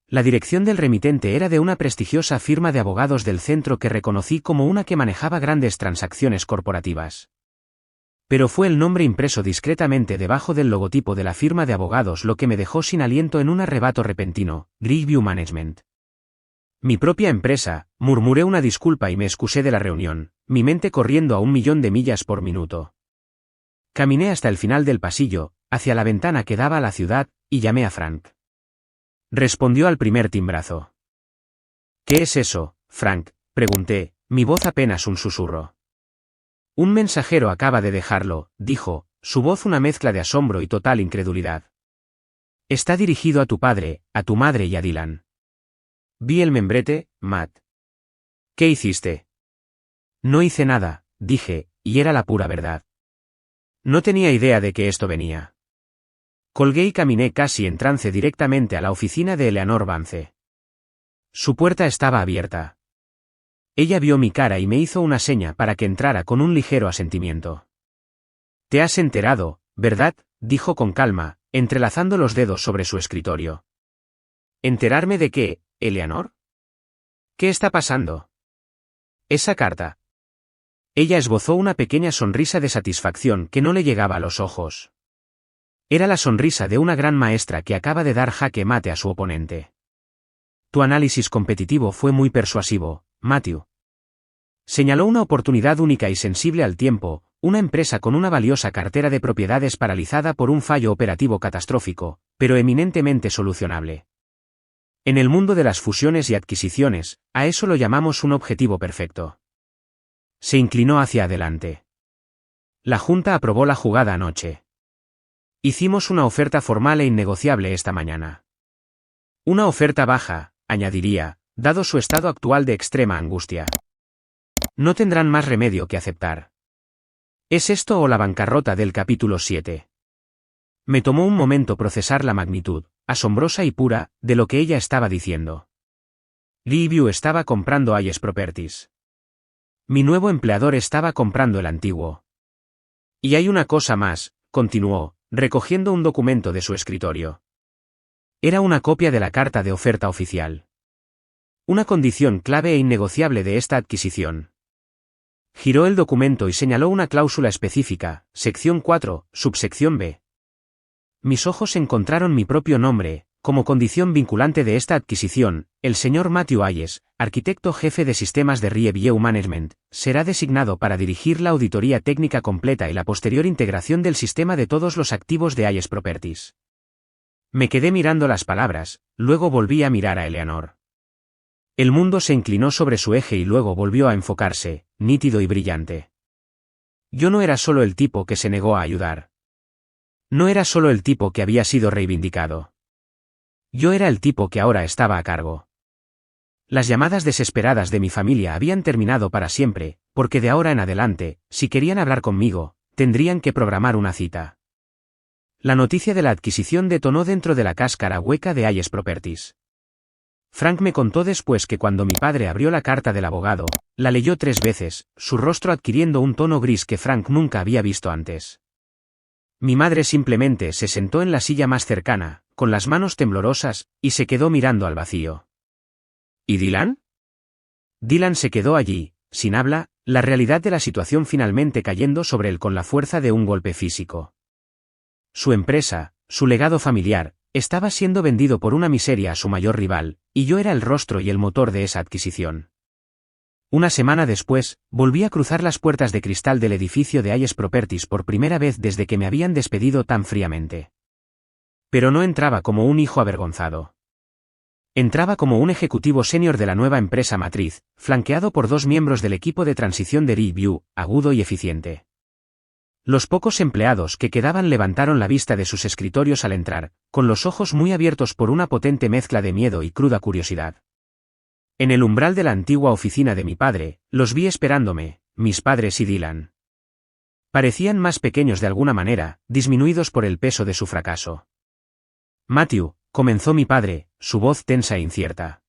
La dirección del remitente era de una prestigiosa firma de abogados del centro que reconocí como una que manejaba grandes transacciones corporativas. Pero fue el nombre impreso discretamente debajo del logotipo de la firma de abogados lo que me dejó sin aliento en un arrebato repentino, Greeview Management. Mi propia empresa, murmuré una disculpa y me excusé de la reunión, mi mente corriendo a 1.000.000 de millas por minuto. Caminé hasta el final del pasillo, hacia la ventana que daba a la ciudad, y llamé a Frank. Respondió al primer timbrazo. ¿Qué es eso, Frank?, pregunté, mi voz apenas un susurro. Un mensajero acaba de dejarlo, dijo, su voz una mezcla de asombro y total incredulidad. Está dirigido a tu padre, a tu madre y a Dylan. Vi el membrete, Matt. ¿Qué hiciste? No hice nada, dije, y era la pura verdad. No tenía idea de que esto venía. Colgué y caminé casi en trance directamente a la oficina de Eleanor Vance. Su puerta estaba abierta. Ella vio mi cara y me hizo una seña para que entrara con un ligero asentimiento. «Te has enterado, ¿verdad?», dijo con calma, entrelazando los dedos sobre su escritorio. ¿Enterarme de qué, Eleanor? ¿Qué está pasando? Esa carta. Ella esbozó una pequeña sonrisa de satisfacción que no le llegaba a los ojos. Era la sonrisa de una gran maestra que acaba de dar jaque mate a su oponente. Tu análisis competitivo fue muy persuasivo, Matthew. Señaló una oportunidad única y sensible al tiempo, una empresa con una valiosa cartera de propiedades paralizada por un fallo operativo catastrófico, pero eminentemente solucionable. En el mundo de las fusiones y adquisiciones, a eso lo llamamos un objetivo perfecto. Se inclinó hacia adelante. La Junta aprobó la jugada anoche. Hicimos una oferta formal e innegociable esta mañana. Una oferta baja, añadiría, dado su estado actual de extrema angustia. No tendrán más remedio que aceptar. ¿Es esto o la bancarrota del capítulo 7? Me tomó un momento procesar la magnitud, asombrosa y pura, de lo que ella estaba diciendo. Leaveview estaba comprando Hayes Properties. Mi nuevo empleador estaba comprando el antiguo. Y hay una cosa más, continuó, recogiendo un documento de su escritorio. Era una copia de la carta de oferta oficial. Una condición clave e innegociable de esta adquisición. Giró el documento y señaló una cláusula específica, sección 4, subsección B. Mis ojos encontraron mi propio nombre, como condición vinculante de esta adquisición. El señor Matthew Hayes, arquitecto jefe de sistemas de Riverview Management, será designado para dirigir la auditoría técnica completa y la posterior integración del sistema de todos los activos de Hayes Properties. Me quedé mirando las palabras, luego volví a mirar a Eleanor. El mundo se inclinó sobre su eje y luego volvió a enfocarse, nítido y brillante. Yo no era solo el tipo que se negó a ayudar. No era solo el tipo que había sido reivindicado. Yo era el tipo que ahora estaba a cargo. Las llamadas desesperadas de mi familia habían terminado para siempre, porque de ahora en adelante, si querían hablar conmigo, tendrían que programar una cita. La noticia de la adquisición detonó dentro de la cáscara hueca de Hayes Properties. Frank me contó después que cuando mi padre abrió la carta del abogado, la leyó 3 veces, su rostro adquiriendo un tono gris que Frank nunca había visto antes. Mi madre simplemente se sentó en la silla más cercana, con las manos temblorosas, y se quedó mirando al vacío. ¿Y Dylan? Dylan se quedó allí, sin habla, la realidad de la situación finalmente cayendo sobre él con la fuerza de un golpe físico. Su empresa, su legado familiar, estaba siendo vendido por una miseria a su mayor rival, y yo era el rostro y el motor de esa adquisición. Una semana después, volví a cruzar las puertas de cristal del edificio de Hayes Properties por primera vez desde que me habían despedido tan fríamente. Pero no entraba como un hijo avergonzado. Entraba como un ejecutivo senior de la nueva empresa matriz, flanqueado por 2 miembros del equipo de transición de Riverview, agudo y eficiente. Los pocos empleados que quedaban levantaron la vista de sus escritorios al entrar, con los ojos muy abiertos por una potente mezcla de miedo y cruda curiosidad. En el umbral de la antigua oficina de mi padre, los vi esperándome, mis padres y Dylan. Parecían más pequeños de alguna manera, disminuidos por el peso de su fracaso. Matthew, comenzó mi padre, su voz tensa e incierta.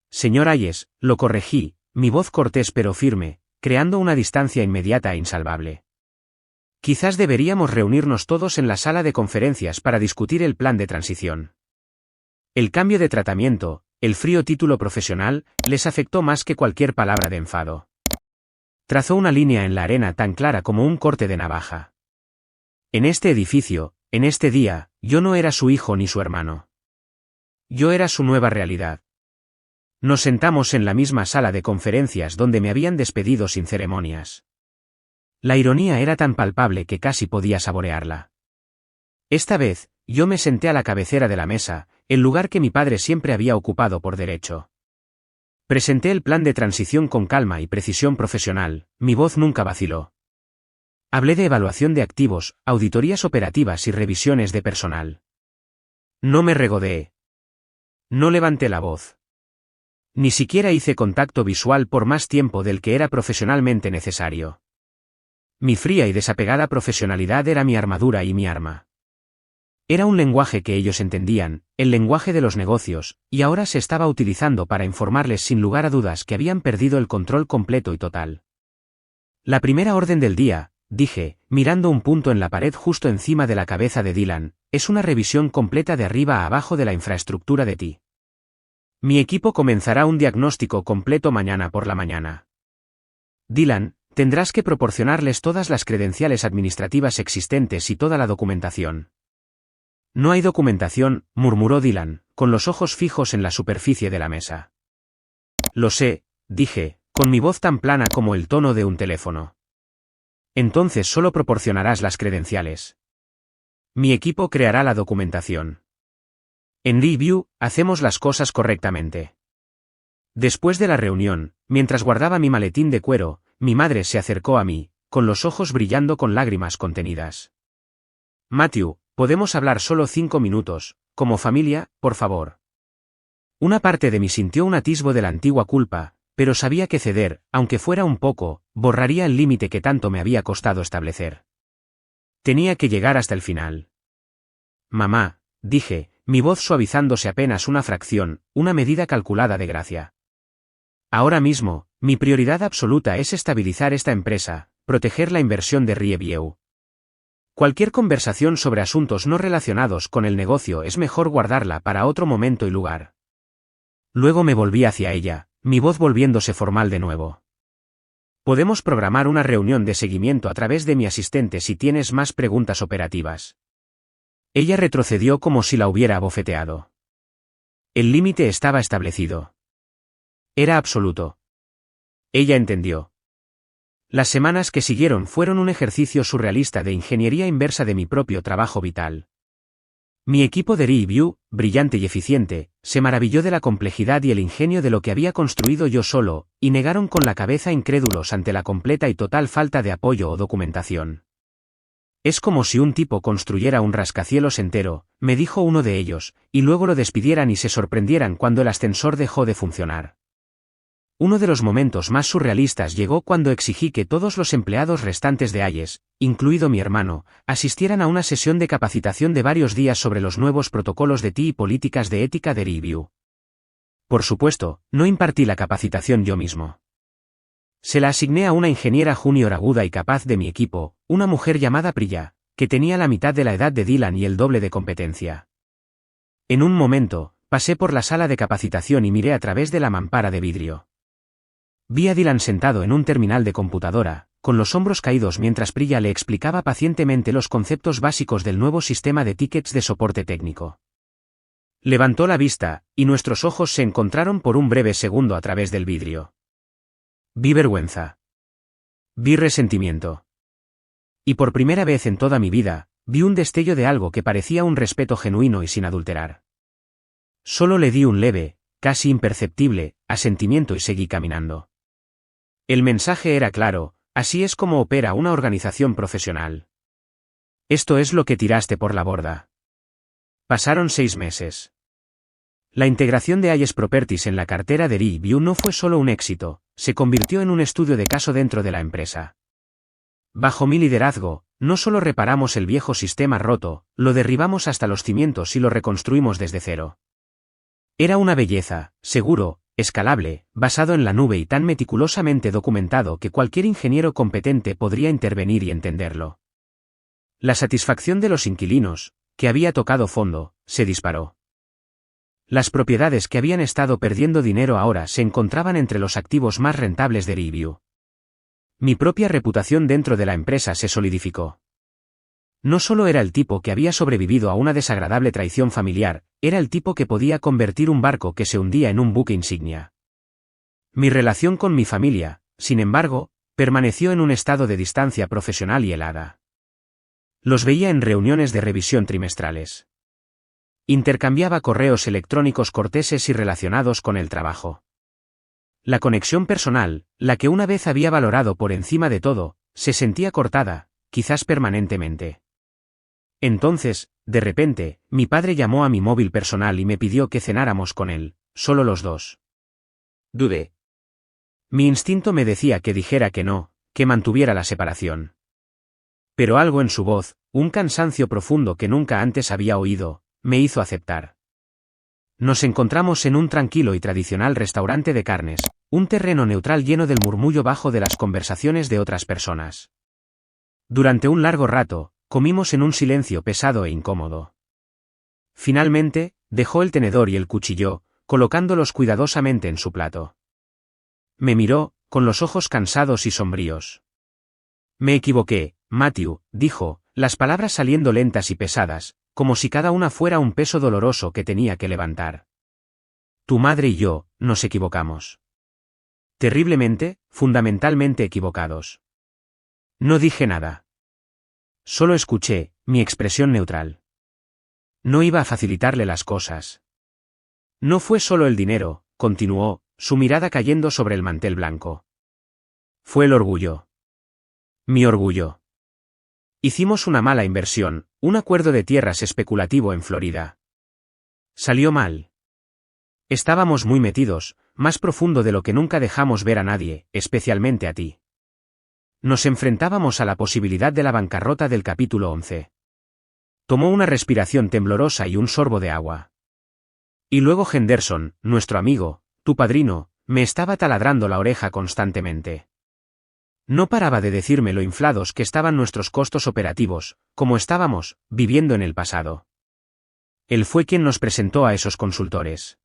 Señor Hayes, lo corregí, mi voz cortés pero firme, creando una distancia inmediata e insalvable. Quizás deberíamos reunirnos todos en la sala de conferencias para discutir el plan de transición. El cambio de tratamiento, el frío título profesional, les afectó más que cualquier palabra de enfado. Trazó una línea en la arena tan clara como un corte de navaja. En este edificio, en este día, yo no era su hijo ni su hermano. Yo era su nueva realidad. Nos sentamos en la misma sala de conferencias donde me habían despedido sin ceremonias. La ironía era tan palpable que casi podía saborearla. Esta vez, yo me senté a la cabecera de la mesa, el lugar que mi padre siempre había ocupado por derecho. Presenté el plan de transición con calma y precisión profesional, mi voz nunca vaciló. Hablé de evaluación de activos, auditorías operativas y revisiones de personal. No me regodeé. No levanté la voz. Ni siquiera hice contacto visual por más tiempo del que era profesionalmente necesario. Mi fría y desapegada profesionalidad era mi armadura y mi arma. Era un lenguaje que ellos entendían, el lenguaje de los negocios, y ahora se estaba utilizando para informarles sin lugar a dudas que habían perdido el control completo y total. La primera orden del día, dije, mirando un punto en la pared justo encima de la cabeza de Dylan, es una revisión completa de arriba a abajo de la infraestructura de ti. Mi equipo comenzará un diagnóstico completo mañana por la mañana. Dylan, tendrás que proporcionarles todas las credenciales administrativas existentes y toda la documentación. No hay documentación, murmuró Dylan, con los ojos fijos en la superficie de la mesa. Lo sé, dije, con mi voz tan plana como el tono de un teléfono. Entonces solo proporcionarás las credenciales. Mi equipo creará la documentación. En Review, hacemos las cosas correctamente. Después de la reunión, mientras guardaba mi maletín de cuero, mi madre se acercó a mí, con los ojos brillando con lágrimas contenidas. Matthew, podemos hablar solo 5 minutos, como familia, por favor. Una parte de mí sintió un atisbo de la antigua culpa, pero sabía que ceder, aunque fuera un poco, borraría el límite que tanto me había costado establecer. Tenía que llegar hasta el final. Mamá, dije, mi voz suavizándose apenas una fracción, una medida calculada de gracia. Ahora mismo, mi prioridad absoluta es estabilizar esta empresa, proteger la inversión de Review. Cualquier conversación sobre asuntos no relacionados con el negocio es mejor guardarla para otro momento y lugar. Luego me volví hacia ella, mi voz volviéndose formal de nuevo. Podemos programar una reunión de seguimiento a través de mi asistente si tienes más preguntas operativas. Ella retrocedió como si la hubiera abofeteado. El límite estaba establecido. Era absoluto. Ella entendió. Las semanas que siguieron fueron un ejercicio surrealista de ingeniería inversa de mi propio trabajo vital. Mi equipo de Review, brillante y eficiente, se maravilló de la complejidad y el ingenio de lo que había construido yo solo, y negaron con la cabeza incrédulos ante la completa y total falta de apoyo o documentación. Es como si un tipo construyera un rascacielos entero, me dijo uno de ellos, y luego lo despidieran y se sorprendieran cuando el ascensor dejó de funcionar. Uno de los momentos más surrealistas llegó cuando exigí que todos los empleados restantes de Ayes, incluido mi hermano, asistieran a una sesión de capacitación de varios días sobre los nuevos protocolos de TI y políticas de ética de Review. Por supuesto, no impartí la capacitación yo mismo. Se la asigné a una ingeniera junior aguda y capaz de mi equipo, una mujer llamada Priya, que tenía la mitad de la edad de Dylan y el doble de competencia. En un momento, pasé por la sala de capacitación y miré a través de la mampara de vidrio. Vi a Dylan sentado en un terminal de computadora, con los hombros caídos mientras Priya le explicaba pacientemente los conceptos básicos del nuevo sistema de tickets de soporte técnico. Levantó la vista, y nuestros ojos se encontraron por un breve segundo a través del vidrio. Vi vergüenza. Vi resentimiento. Y por primera vez en toda mi vida, vi un destello de algo que parecía un respeto genuino y sin adulterar. Solo le di un leve, casi imperceptible, asentimiento y seguí caminando. El mensaje era claro, así es como opera una organización profesional. Esto es lo que tiraste por la borda. Pasaron 6 meses. La integración de Ayes Properties en la cartera de Review no fue solo un éxito, se convirtió en un estudio de caso dentro de la empresa. Bajo mi liderazgo, no solo reparamos el viejo sistema roto, lo derribamos hasta los cimientos y lo reconstruimos desde cero. Era una belleza, seguro, escalable, basado en la nube y tan meticulosamente documentado que cualquier ingeniero competente podría intervenir y entenderlo. La satisfacción de los inquilinos, que había tocado fondo, se disparó. Las propiedades que habían estado perdiendo dinero ahora se encontraban entre los activos más rentables de Review. Mi propia reputación dentro de la empresa se solidificó. No solo era el tipo que había sobrevivido a una desagradable traición familiar, era el tipo que podía convertir un barco que se hundía en un buque insignia. Mi relación con mi familia, sin embargo, permaneció en un estado de distancia profesional y helada. Los veía en reuniones de revisión trimestrales. Intercambiaba correos electrónicos corteses y relacionados con el trabajo. La conexión personal, la que una vez había valorado por encima de todo, se sentía cortada, quizás permanentemente. Entonces, de repente, mi padre llamó a mi móvil personal y me pidió que cenáramos con él, solo los dos. Dudé. Mi instinto me decía que dijera que no, que mantuviera la separación. Pero algo en su voz, un cansancio profundo que nunca antes había oído, me hizo aceptar. Nos encontramos en un tranquilo y tradicional restaurante de carnes, un terreno neutral lleno del murmullo bajo de las conversaciones de otras personas. Durante un largo rato, comimos en un silencio pesado e incómodo. Finalmente, dejó el tenedor y el cuchillo, colocándolos cuidadosamente en su plato. Me miró, con los ojos cansados y sombríos. Me equivoqué, Matthew, dijo, las palabras saliendo lentas y pesadas, como si cada una fuera un peso doloroso que tenía que levantar. Tu madre y yo, nos equivocamos. Terriblemente, fundamentalmente equivocados. No dije nada. Solo escuché, mi expresión neutral. No iba a facilitarle las cosas. No fue solo el dinero, continuó, su mirada cayendo sobre el mantel blanco. Fue el orgullo. Mi orgullo. Hicimos una mala inversión, un acuerdo de tierras especulativo en Florida. Salió mal. Estábamos muy metidos, más profundo de lo que nunca dejamos ver a nadie, especialmente a ti. Nos enfrentábamos a la posibilidad de la bancarrota del capítulo 11. Tomó una respiración temblorosa y un sorbo de agua. Y luego Henderson, nuestro amigo, tu padrino, me estaba taladrando la oreja constantemente. No paraba de decirme lo inflados que estaban nuestros costos operativos, como estábamos, viviendo en el pasado. Él fue quien nos presentó a esos consultores.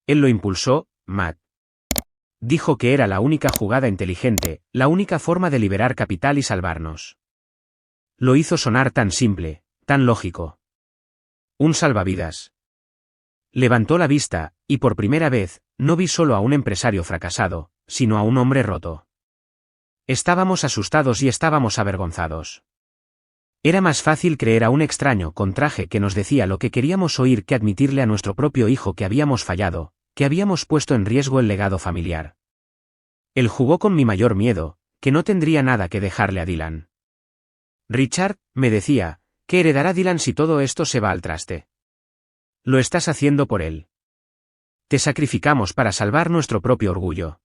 Él lo impulsó, Matt. Dijo que era la única jugada inteligente, la única forma de liberar capital y salvarnos. Lo hizo sonar tan simple, tan lógico. Un salvavidas. Levantó la vista, y por primera vez, no vi solo a un empresario fracasado, sino a un hombre roto. Estábamos asustados y estábamos avergonzados. Era más fácil creer a un extraño con traje que nos decía lo que queríamos oír que admitirle a nuestro propio hijo que habíamos fallado, que habíamos puesto en riesgo el legado familiar. Él jugó con mi mayor miedo, que no tendría nada que dejarle a Dylan. Richard, me decía, ¿qué heredará Dylan si todo esto se va al traste? Lo estás haciendo por él. Te sacrificamos para salvar nuestro propio orgullo.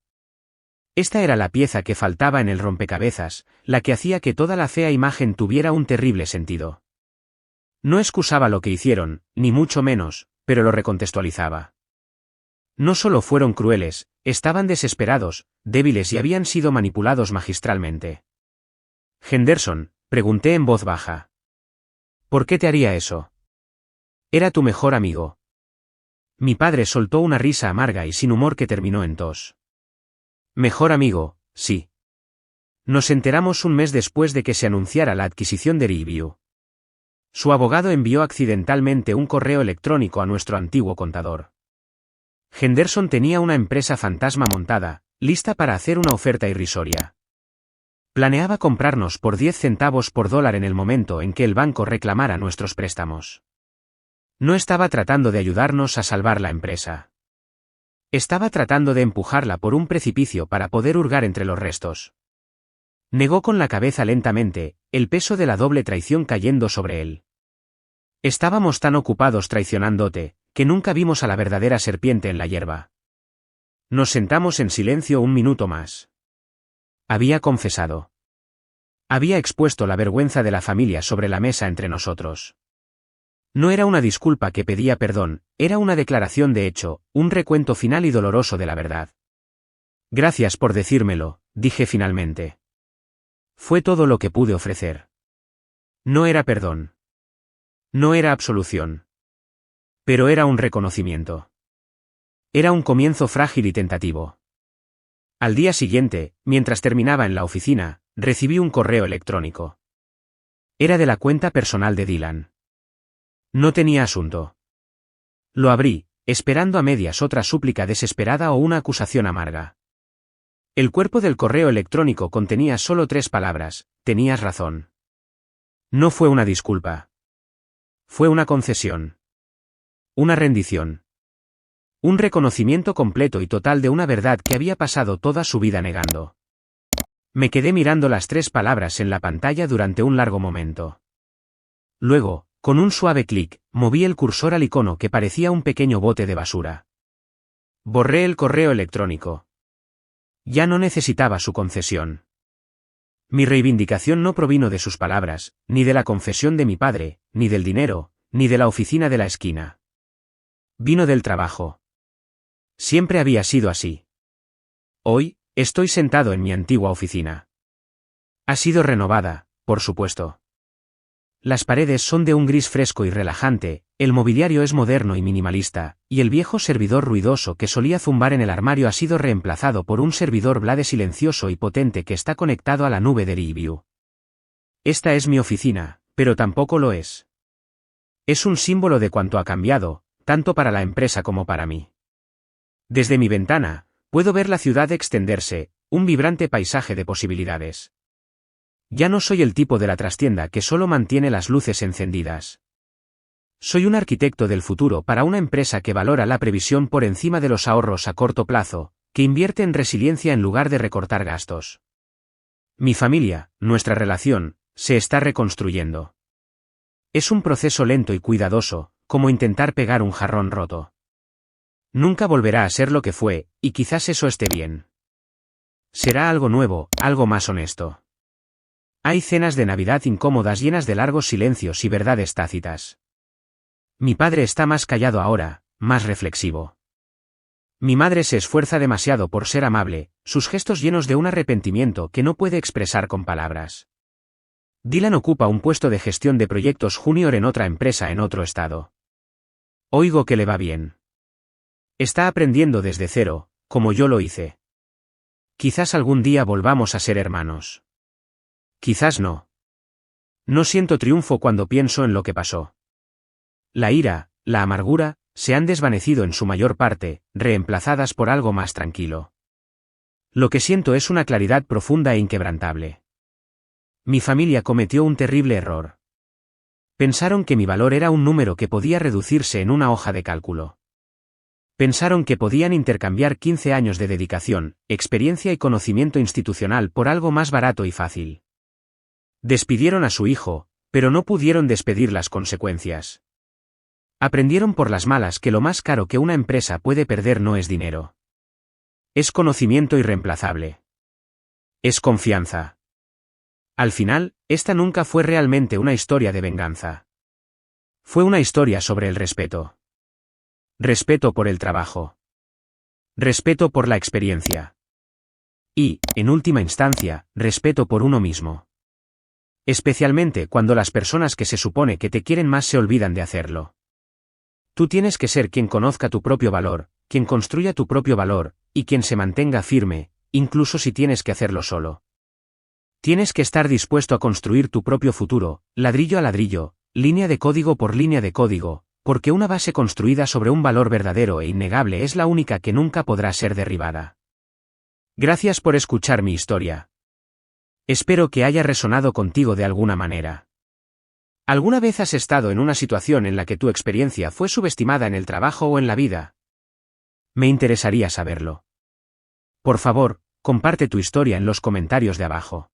Esta era la pieza que faltaba en el rompecabezas, la que hacía que toda la fea imagen tuviera un terrible sentido. No excusaba lo que hicieron, ni mucho menos, pero lo recontextualizaba. No solo fueron crueles, estaban desesperados, débiles y habían sido manipulados magistralmente. Henderson, pregunté en voz baja. ¿Por qué te haría eso? Era tu mejor amigo. Mi padre soltó una risa amarga y sin humor que terminó en tos. Mejor amigo, sí. Nos enteramos un mes después de que se anunciara la adquisición de Review. Su abogado envió accidentalmente un correo electrónico a nuestro antiguo contador. Henderson tenía una empresa fantasma montada, lista para hacer una oferta irrisoria. Planeaba comprarnos por 10 centavos por dólar en el momento en que el banco reclamara nuestros préstamos. No estaba tratando de ayudarnos a salvar la empresa. Estaba tratando de empujarla por un precipicio para poder hurgar entre los restos. Negó con la cabeza lentamente, el peso de la doble traición cayendo sobre él. Estábamos tan ocupados traicionándote, que nunca vimos a la verdadera serpiente en la hierba. Nos sentamos en silencio un minuto más. Había confesado. Había expuesto la vergüenza de la familia sobre la mesa entre nosotros. No era una disculpa que pedía perdón, era una declaración de hecho, un recuento final y doloroso de la verdad. Gracias por decírmelo, dije finalmente. Fue todo lo que pude ofrecer. No era perdón. No era absolución. Pero era un reconocimiento. Era un comienzo frágil y tentativo. Al día siguiente, mientras terminaba en la oficina, recibí un correo electrónico. Era de la cuenta personal de Dylan. No tenía asunto. Lo abrí, esperando a medias otra súplica desesperada o una acusación amarga. El cuerpo del correo electrónico contenía solo 3 palabras: tenías razón. No fue una disculpa. Fue una concesión. Una rendición. Un reconocimiento completo y total de una verdad que había pasado toda su vida negando. Me quedé mirando las 3 palabras en la pantalla durante un largo momento. Luego, con un suave clic, moví el cursor al icono que parecía un pequeño bote de basura. Borré el correo electrónico. Ya no necesitaba su concesión. Mi reivindicación no provino de sus palabras, ni de la confesión de mi padre, ni del dinero, ni de la oficina de la esquina. Vino del trabajo. Siempre había sido así. Hoy, estoy sentado en mi antigua oficina. Ha sido renovada, por supuesto. Las paredes son de un gris fresco y relajante, el mobiliario es moderno y minimalista, y el viejo servidor ruidoso que solía zumbar en el armario ha sido reemplazado por un servidor Blade silencioso y potente que está conectado a la nube de Review. Esta es mi oficina, pero tampoco lo es. Es un símbolo de cuánto ha cambiado, tanto para la empresa como para mí. Desde mi ventana, puedo ver la ciudad extenderse, un vibrante paisaje de posibilidades. Ya no soy el tipo de la trastienda que solo mantiene las luces encendidas. Soy un arquitecto del futuro para una empresa que valora la previsión por encima de los ahorros a corto plazo, que invierte en resiliencia en lugar de recortar gastos. Mi familia, nuestra relación, se está reconstruyendo. Es un proceso lento y cuidadoso, como intentar pegar un jarrón roto. Nunca volverá a ser lo que fue, y quizás eso esté bien. Será algo nuevo, algo más honesto. Hay cenas de Navidad incómodas llenas de largos silencios y verdades tácitas. Mi padre está más callado ahora, más reflexivo. Mi madre se esfuerza demasiado por ser amable, sus gestos llenos de un arrepentimiento que no puede expresar con palabras. Dylan ocupa un puesto de gestión de proyectos junior en otra empresa en otro estado. Oigo que le va bien. Está aprendiendo desde cero, como yo lo hice. Quizás algún día volvamos a ser hermanos. Quizás no. No siento triunfo cuando pienso en lo que pasó. La ira, la amargura, se han desvanecido en su mayor parte, reemplazadas por algo más tranquilo. Lo que siento es una claridad profunda e inquebrantable. Mi familia cometió un terrible error. Pensaron que mi valor era un número que podía reducirse en una hoja de cálculo. Pensaron que podían intercambiar 15 años de dedicación, experiencia y conocimiento institucional por algo más barato y fácil. Despidieron a su hijo, pero no pudieron despedir las consecuencias. Aprendieron por las malas que lo más caro que una empresa puede perder no es dinero. Es conocimiento irreemplazable. Es confianza. Al final, esta nunca fue realmente una historia de venganza. Fue una historia sobre el respeto. Respeto por el trabajo. Respeto por la experiencia. Y, en última instancia, respeto por uno mismo. Especialmente cuando las personas que se supone que te quieren más se olvidan de hacerlo. Tú tienes que ser quien conozca tu propio valor, quien construya tu propio valor, y quien se mantenga firme, incluso si tienes que hacerlo solo. Tienes que estar dispuesto a construir tu propio futuro, ladrillo a ladrillo, línea de código por línea de código, porque una base construida sobre un valor verdadero e innegable es la única que nunca podrá ser derribada. Gracias por escuchar mi historia. Espero que haya resonado contigo de alguna manera. ¿Alguna vez has estado en una situación en la que tu experiencia fue subestimada en el trabajo o en la vida? Me interesaría saberlo. Por favor, comparte tu historia en los comentarios de abajo.